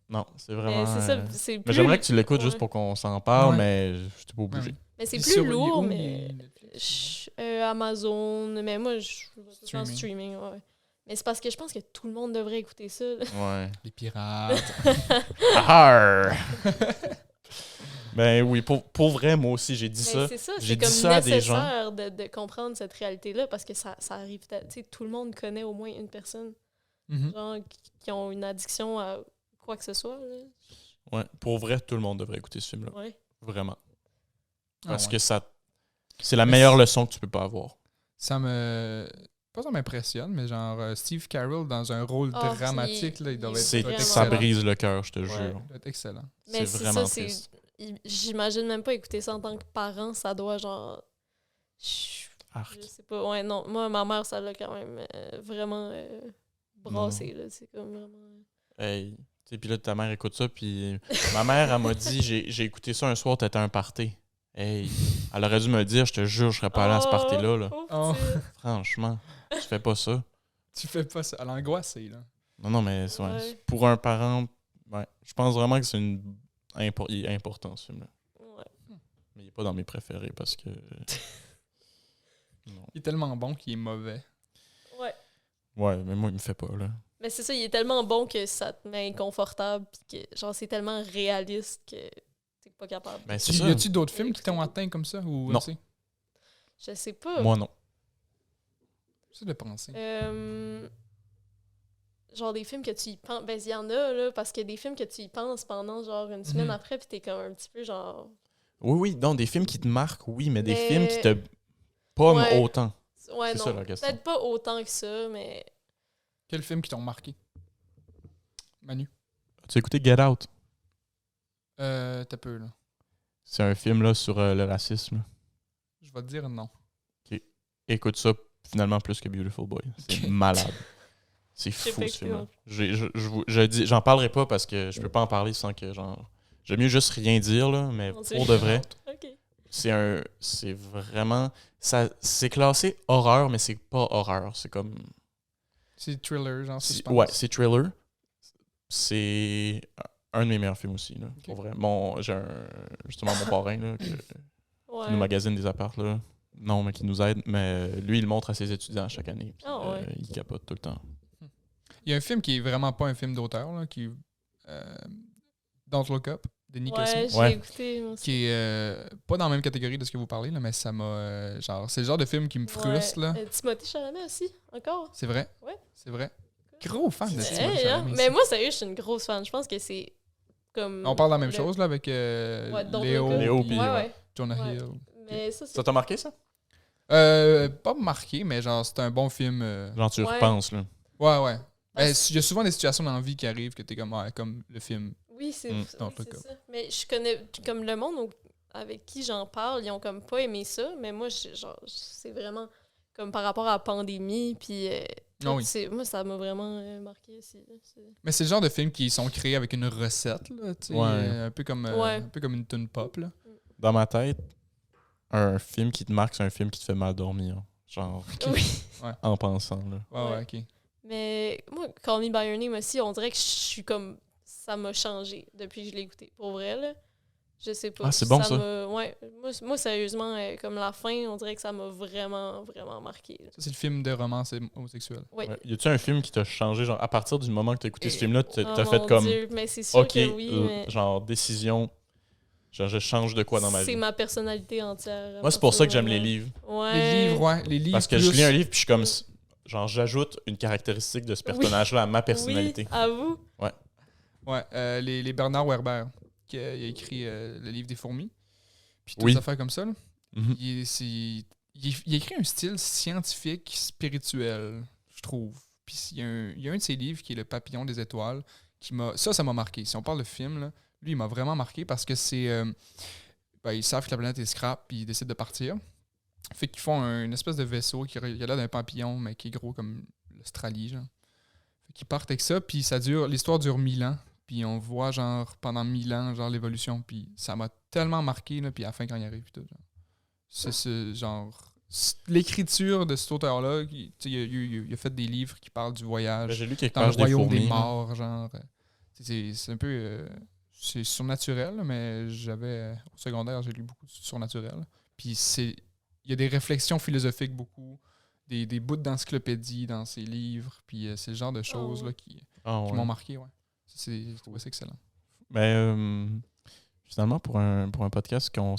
Non, c'est Mais vraiment. c'est ça, c'est Mais plus... j'aimerais que tu l'écoutes ouais. juste pour qu'on s'en parle, Ouais. mais je t'ai pas obligé. Ouais. Mais c'est Puis plus sur- lourd, il est où, mais... Netflix? Amazon, mais moi, je suis en Streaming. streaming, ouais. Mais c'est parce que je pense que tout le monde devrait écouter ça. là. Ouais. Les pirates. Ah! Ben oui, pour vrai, moi aussi, j'ai dit Mais ça. c'est ça, J'ai c'est dit comme ça à des gens. nécessaire de comprendre cette réalité-là parce que ça arrive... Tu sais, tout le monde connaît au moins une personne Mhm. genre, qui ont une addiction à quoi que ce soit. Là. Ouais, pour vrai, tout le monde devrait écouter ce film-là. Ouais. Vraiment. Ah Parce ouais. que c'est la meilleure leçon que tu peux pas avoir. Ça me. Pas ça m'impressionne, mais genre Steve Carell dans un rôle Ah, dramatique, là, il doit être, C'est, doit être vraiment ça excellent. brise le cœur, je te Ouais. jure. Il doit être excellent. Mais C'est c'est vraiment ça, c'est... triste. J'imagine même pas écouter ça en tant que parent, ça doit genre... Arc. Je sais pas, ouais, non. Moi, ma mère, ça l'a quand même vraiment brassé, là. C'est comme vraiment... Hey. Tu sais, puis là, ta mère écoute ça, puis ma mère, elle m'a dit, j'ai écouté ça un soir, t'étais à un party. Hey. Elle aurait dû me le dire, je te jure, je serais pas allé à ce party-là, là. pauvre Oh. petite. Franchement, je fais pas ça. Tu fais pas ça. À l'angoissé, là. Non, non, mais ouais, Ouais. pour un parent, ouais, je pense vraiment que c'est il est important, ce film-là. Ouais. Mais il est pas dans mes préférés, parce que... non. Il est tellement bon qu'il est mauvais. Ouais. Ouais, mais moi, il me fait pas, là. Mais c'est ça, il est tellement bon que ça te met inconfortable, pis que, genre, c'est tellement réaliste que t'es pas capable. Ben, c'est Y ça. a-tu d'autres films qui t'ont atteint comme ça? Ou, Non. tu sais, Je sais pas. Moi, non. c'est de penser. Genre des films que tu y penses. Ben, il y en a, là, parce qu'il y a des films que tu y penses pendant, genre, une semaine Mhm. après, pis t'es comme un petit peu, genre... Oui, oui, non, des films qui te marquent, oui, mais des Mais- films qui te... Pas Ouais. autant. Ouais, C'est non. ça, la question. Peut-être pas autant que ça, mais... Quels films qui t'ont marqué? Manu? As-tu écouté Get Out? T'as peu, là. C'est un film, là, sur le racisme. Je vais te dire non. Écoute ça, finalement, plus que Beautiful Boy. C'est Ok. malade. C'est J'ai fou, pas ce film-là. écouté Je dis, j'en parlerai pas parce que je peux pas en parler sans que, genre... J'aime mieux juste rien dire, là, mais Mon Dieu. pour de vrai, OK. c'est vraiment... C'est classé horreur, mais c'est pas horreur. C'est comme... C'est thriller, genre suspense. Ouais, c'est thriller. C'est un de mes meilleurs films aussi, là, pour vrai. J'ai justement mon parrain là, qui Ouais. nous magasine des apparts, là. Non, mais qui nous aide. Mais lui, il le montre à ses étudiants chaque année. Puis, Ouais. il capote tout le temps. Il y a un film qui est vraiment pas un film d'auteur, là, qui Don't Look Up, de Nicholson. Ouais, j'ai Ouais. écouté, moi aussi. Qui est pas dans la même catégorie de ce que vous parlez, là, mais ça m'a. Genre, c'est le genre de film qui me frustre, là. Timothée Chalamet aussi, encore. C'est vrai? Ouais. C'est vrai. Gros fan de Hey, Timothée hein. Chalamet. Mais moi, sérieux, je suis une grosse fan. Je pense que c'est comme. On parle de la même le- chose, là, avec Don't Léo, Look Up. Léo, puis puis- Ouais, ouais. Jonah Ouais. Hill. Mais ça, Ça c'est. t'a marqué, ça? Pas marqué, mais genre, c'est un bon film. Genre, tu y Ouais. repenses, là. Ouais, ouais. Ouais, Il y a souvent des situations dans la vie qui arrivent que t'es comme, ouais, comme le film. Oui, c'est Don't c'est Look Up. ça. Mais je connais comme le monde avec qui j'en parle, ils ont comme pas aimé ça. Mais moi, genre, c'est vraiment comme par rapport à la pandémie. Puis Ah oui. moi, ça m'a vraiment marqué aussi. Là. Mais c'est le genre de films qui sont créés avec une recette, là, tu sais, Ouais. un peu comme Ouais. un peu comme une tune pop, là. Dans ma tête, un film qui te marque, c'est un film qui te fait mal dormir. Genre, Oui. en pensant, là. Ouais, Ouais. ok. Mais moi, Call Me By Your Name aussi, on dirait que je suis comme. Ça m'a changé depuis que je l'ai écouté. Pour vrai, là. Je sais pas. Ah, c'est bon, ça. Ouais. Moi, sérieusement, comme la fin, on dirait que ça m'a vraiment, vraiment marqué. Là. Ça, c'est le film de romance homosexuelle. Oui. Ouais. Y a-tu un film qui t'a changé, genre, à partir du moment que t'as écouté ce Et- film-là, Oh t'as fait mon comme, Dieu, mais c'est sûr OK, que oui, mais genre, décision, genre, je change de quoi dans ma c'est vie? ma personnalité entière. Moi, c'est pour ça que j'aime les livres. Ouais. Les livres, ouais. Les livres. Parce que plus... je lis un livre, puis je suis comme, genre, j'ajoute une caractéristique de ce personnage-là à ma personnalité. Oui, à vous. Ouais, les Bernard Werber, qui a écrit le livre des fourmis. Puis toutes Oui. les affaires comme ça, là. Mhm. Il a écrit un style scientifique, spirituel, je trouve. Puis il y a un de ses livres qui est Le Papillon des étoiles, qui m'a. Ça m'a marqué. Si on parle de film, là, lui, il m'a vraiment marqué parce que c'est. Ils savent que la planète est scrap, puis ils décident de partir. Fait qu'ils font une espèce de vaisseau qui a l'air d'un papillon, mais qui est gros comme l'Australie, genre. Fait qu'ils partent avec ça, puis l'histoire dure 1000 ans. Puis on voit, genre, pendant 1000 ans, genre, l'évolution. Puis ça m'a tellement marqué, là, puis à la fin, quand il arrive, puis tout, genre. L'écriture de cet auteur-là, il a fait des livres qui parlent du Ben, voyage j'ai lu quelques dans le pages des royaume des fourmis. là. morts, genre. C'est un peu... c'est surnaturel, là, mais au secondaire, j'ai lu beaucoup de surnaturel. Puis il y a des réflexions philosophiques beaucoup, des bouts d'encyclopédie dans ses livres, puis c'est le genre de choses là, qui Ah, ouais. m'ont marqué, ouais. Je trouvais ça excellent. Mais finalement, pour un podcast qu'on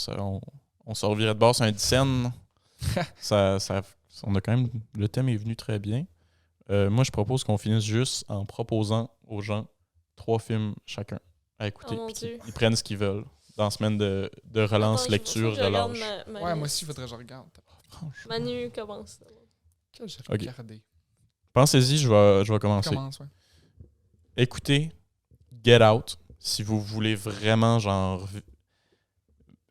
on se revirait de bord sur un dixaine, on a quand même. Le thème est venu très bien. Moi, je propose qu'on finisse juste en proposant aux gens 3 films chacun à écouter. Oh mon puis qu'ils Dieu. ils prennent ce qu'ils veulent dans la semaine de relance, Attends, lecture, faut que je regarde relâche. Ouais, moi aussi, il faudrait que je regarde. Franchement. Manu commence. Que j'ai Ok. regardé. Pensez-y, je vais commencer. Commence, ouais. Écoutez Get Out si vous voulez vraiment, genre,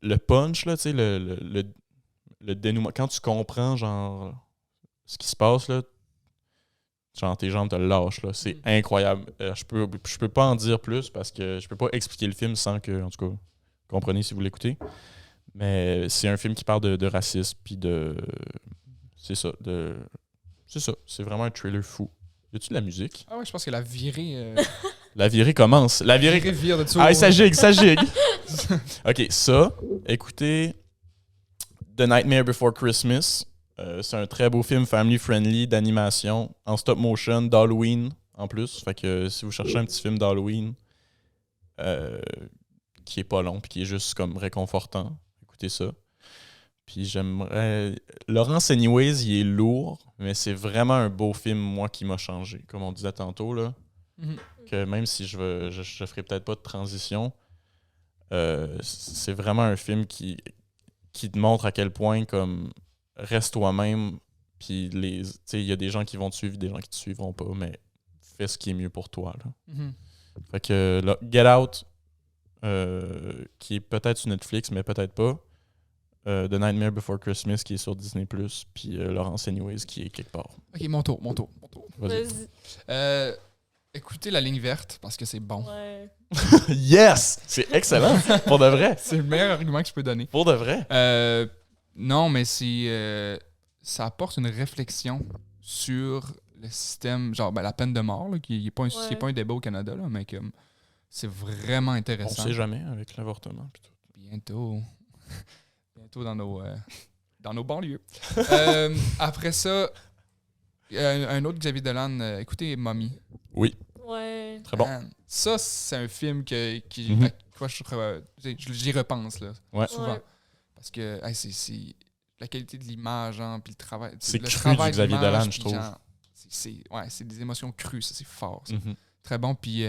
le punch, là, tu sais, le dénouement. Quand tu comprends, genre, ce qui se passe, là, genre, tes jambes te lâchent, là. C'est incroyable. Je peux pas en dire plus parce que je peux pas expliquer le film sans que, en tout cas, vous comprenez si vous l'écoutez. Mais c'est un film qui parle de racisme, puis de... C'est ça, c'est vraiment un thriller fou. Y a-tu de la musique? Ah ouais, je pense que la virée... La virée commence. La virée... vire de tout. Ah, ça gigue, ça gigue. OK, ça, écoutez The Nightmare Before Christmas. C'est un très beau film family-friendly d'animation en stop-motion d'Halloween en plus. Fait que si vous cherchez un petit film d'Halloween qui est pas long puis qui est juste comme réconfortant, écoutez ça. Puis j'aimerais... Laurence Anyways, il est lourd, mais c'est vraiment un beau film, moi, qui m'a changé. Comme on disait tantôt, là. Mhm. Que même si je ferai peut-être pas de transition, c'est vraiment un film qui te montre à quel point comme reste toi-même, puis il y a des gens qui vont te suivre, des gens qui te suivront pas, mais fais ce qui est mieux pour toi. Là. Mhm. Fait que là, Get Out, qui est peut-être sur Netflix, mais peut-être pas. The Nightmare Before Christmas qui est sur Disney+, puis Laurence Anyways qui est quelque part. Ok, mon tour. Vas-y. Vas-y. Écoutez La Ligne Verte, parce que c'est bon. Ouais. Yes! C'est excellent! Pour de vrai! C'est le meilleur argument que je peux donner. Pour de vrai! Non, mais ça apporte une réflexion sur le système, genre la peine de mort, là, qui n'est pas, c'est Ouais. pas un débat au Canada, là, mais comme C'est vraiment On intéressant. sait jamais avec l'avortement. Pis tout. Bientôt. Bientôt dans nos banlieues. Après ça, un autre Xavier Dolan, écoutez Mommy. Ouais. Très bon. Man, ça, c'est un film qui Mhm. à quoi j'y repense là, Ouais. souvent. Ouais. Parce que c'est la qualité de l'image, hein, puis le travail. C'est le cru travail du Xavier d'image, Dolan, puis je trouve. genre, c'est des émotions crues, ça, c'est fort. Ça. Mhm. Très bon. Puis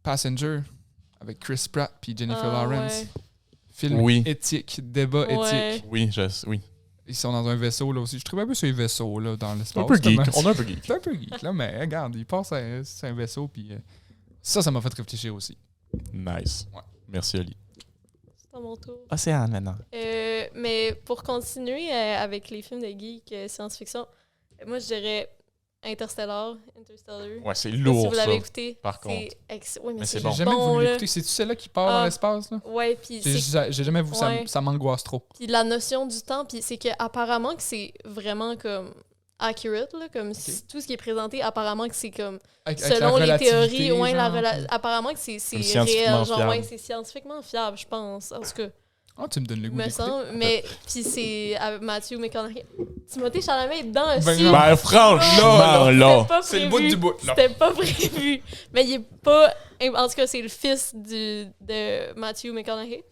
Passenger avec Chris Pratt puis Jennifer Ah, Lawrence. ouais. Film Oui. éthique, débat Ouais. éthique. Oui, oui. Ils sont dans un vaisseau là aussi. Je trouve un peu sur les vaisseaux là, dans l'espace. Un peu geek. comment- On est un peu geek. C'est un peu geek là, mais regarde, ils passent sur un vaisseau puis ça m'a fait réfléchir aussi. Nice. Ouais. Merci, Oli. C'est à mon tour. Océane, maintenant. Mais pour continuer avec les films de geek science-fiction, moi je dirais Interstellar. Ouais, c'est Si lourd, vous ça. l'avez écouté, par Oui, mais Mais c'est c'est bon. J'ai jamais bon, voulu là. l'écouter. C'est-tu celle-là qui part dans Ah. l'espace là? Ouais, puis J'ai jamais vu, Ouais. ça m'angoisse trop. puis la notion du temps, puis c'est que apparemment que c'est vraiment comme accurate, là, comme tout ce qui est présenté, apparemment que c'est comme Avec selon la les relativité, théories, ouais, genre, puis- apparemment que c'est Comme scientifiquement réel, genre fiable. ouais, c'est scientifiquement fiable, je pense. En tout cas, Ah, tu me donnes le goût me d'écouter. semble, mais puis c'est avec Matthew McConaughey. Timothée Chalamet est dedans Ben aussi. non. Ben, franchement, là. C'était pas C'est le prévu. bout du bout, là. C'était pas prévu. Mais il est pas. En tout cas, c'est le fils de Matthew McConaughey.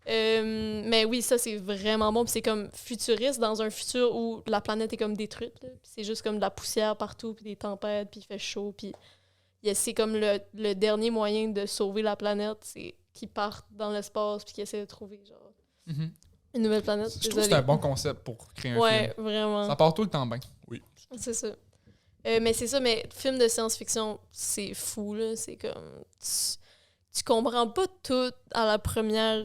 Mais oui, ça, c'est vraiment bon. Puis c'est comme futuriste dans un futur où la planète est comme détruite. Là. Puis c'est juste comme de la poussière partout, puis des tempêtes, puis il fait chaud. Puis c'est comme le dernier moyen de sauver la planète, c'est qu'ils partent dans l'espace, puis qu'ils essaient de trouver genre Mhm. une nouvelle planète. Je trouve que c'est un bon concept pour créer un Ouais, film. vraiment. Ça part tout le temps bien. C'est ça. Mais c'est ça, mais film de science-fiction, c'est fou, là. C'est comme... Tu comprends pas tout à la première...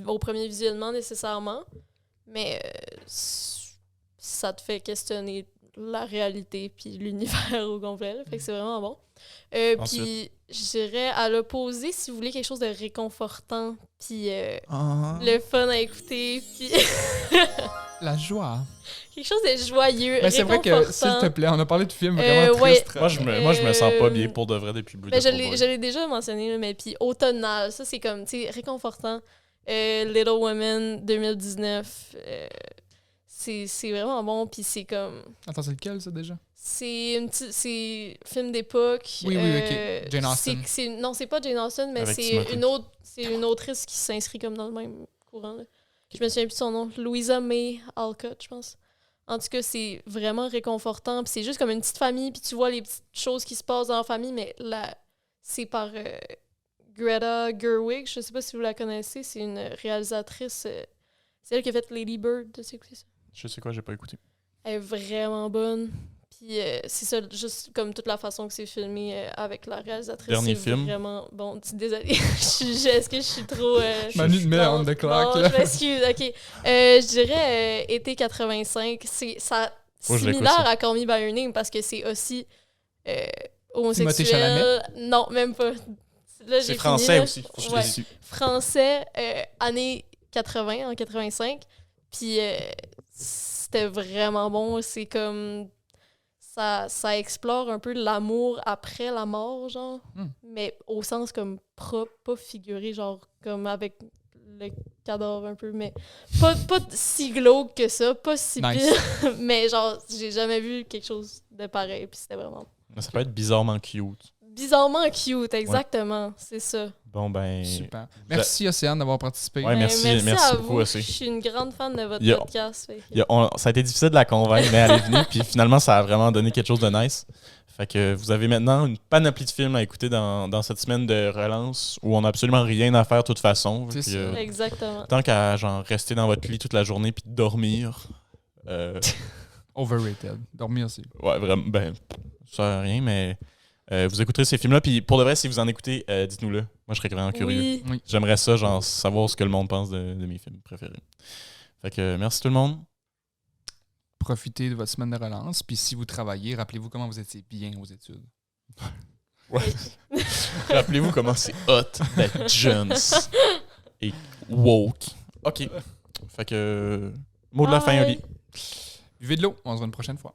au premier visionnement, nécessairement, mais ça te fait questionner la réalité puis l'univers au complet, là. Fait que c'est vraiment bon. Puis, je dirais, à l'opposé, si vous voulez quelque chose de réconfortant puis le fun à écouter, puis... La joie. quelque chose de joyeux, Mais c'est vrai que, s'il te plaît, on a parlé de films vraiment ouais. tristes. Moi, je me sens pas bien pour de vrai depuis Blue Ben, Death je l'ai déjà mentionné, là, mais puis automnal, ça c'est comme, tu sais, réconfortant. Little Women 2019, c'est vraiment bon, puis c'est comme... Attends, c'est lequel, ça, déjà? C'est film d'époque. Oui, ok. Jane Austen. Non, c'est pas Jane Austen, mais Avec c'est Timothée. une autrice qui s'inscrit comme dans le même courant. Là. Je me souviens plus de son nom. Louisa May Alcott, je pense. En tout cas, c'est vraiment réconfortant. Puis c'est juste comme une petite famille, puis tu vois les petites choses qui se passent dans la famille, mais là, c'est par Greta Gerwig. Je sais pas si vous la connaissez. C'est une réalisatrice. C'est elle qui a fait Lady Bird. Tu sais écouter ça? Je sais quoi, j'ai pas écouté. Elle est vraiment bonne. Puis c'est ça, juste comme toute la façon que c'est filmé avec la réalisatrice. Dernier c'est film. Vraiment bon. Désolée, est-ce que je suis trop. Manu te met non, on the clock, non, là. je m'excuse. OK. Je dirais été 85. C'est Faut que je l'écoute, similaire ça. à Call Me By Your Name parce que c'est aussi homosexuel. Timothée Chalamet? Non, même pas. Là, j'ai C'est fini, français là. aussi. Faut que je Ouais. le dise. Français, années 80, en 85. Puis c'était vraiment bon. C'est comme... Ça explore un peu l'amour après la mort, genre. Mais au sens comme propre, pas figuré, genre comme avec le cadavre un peu. Mais pas si glauque que ça, pas si Nice. pire. Mais genre, j'ai jamais vu quelque chose de pareil. Puis c'était vraiment... Mais ça peut être bizarrement cute. Bizarrement cute, exactement. C'est ça. Bon, ben. Super. Merci, Océane, d'avoir participé. Ouais, merci à beaucoup vous. aussi. Je suis une grande fan de votre Il y a- podcast. Fait que- Ça a été difficile de la convaincre, mais elle est venue, puis finalement, ça a vraiment donné quelque chose de nice. Fait que vous avez maintenant une panoplie de films à écouter dans cette semaine de relance où on n'a absolument rien à faire de toute façon. C'est Puis, ça. Exactement. tant qu'à genre rester dans votre lit toute la journée puis dormir, Overrated. Dormir aussi. ouais, vraiment, ben, ça sert à rien, mais vous écouterez ces films-là. Puis pour de vrai, si vous en écoutez, dites-nous-le. Moi, je serais vraiment curieux. Oui. J'aimerais ça, genre, savoir ce que le monde pense de mes films préférés. Fait que merci tout le monde. Profitez de votre semaine de relance. Puis si vous travaillez, rappelez-vous comment vous étiez bien aux études. Rappelez-vous comment c'est hot d'être jeune et woke. OK. Fait que mot de la fin, Bye. Oli. Buvez de l'eau. On se voit une prochaine fois.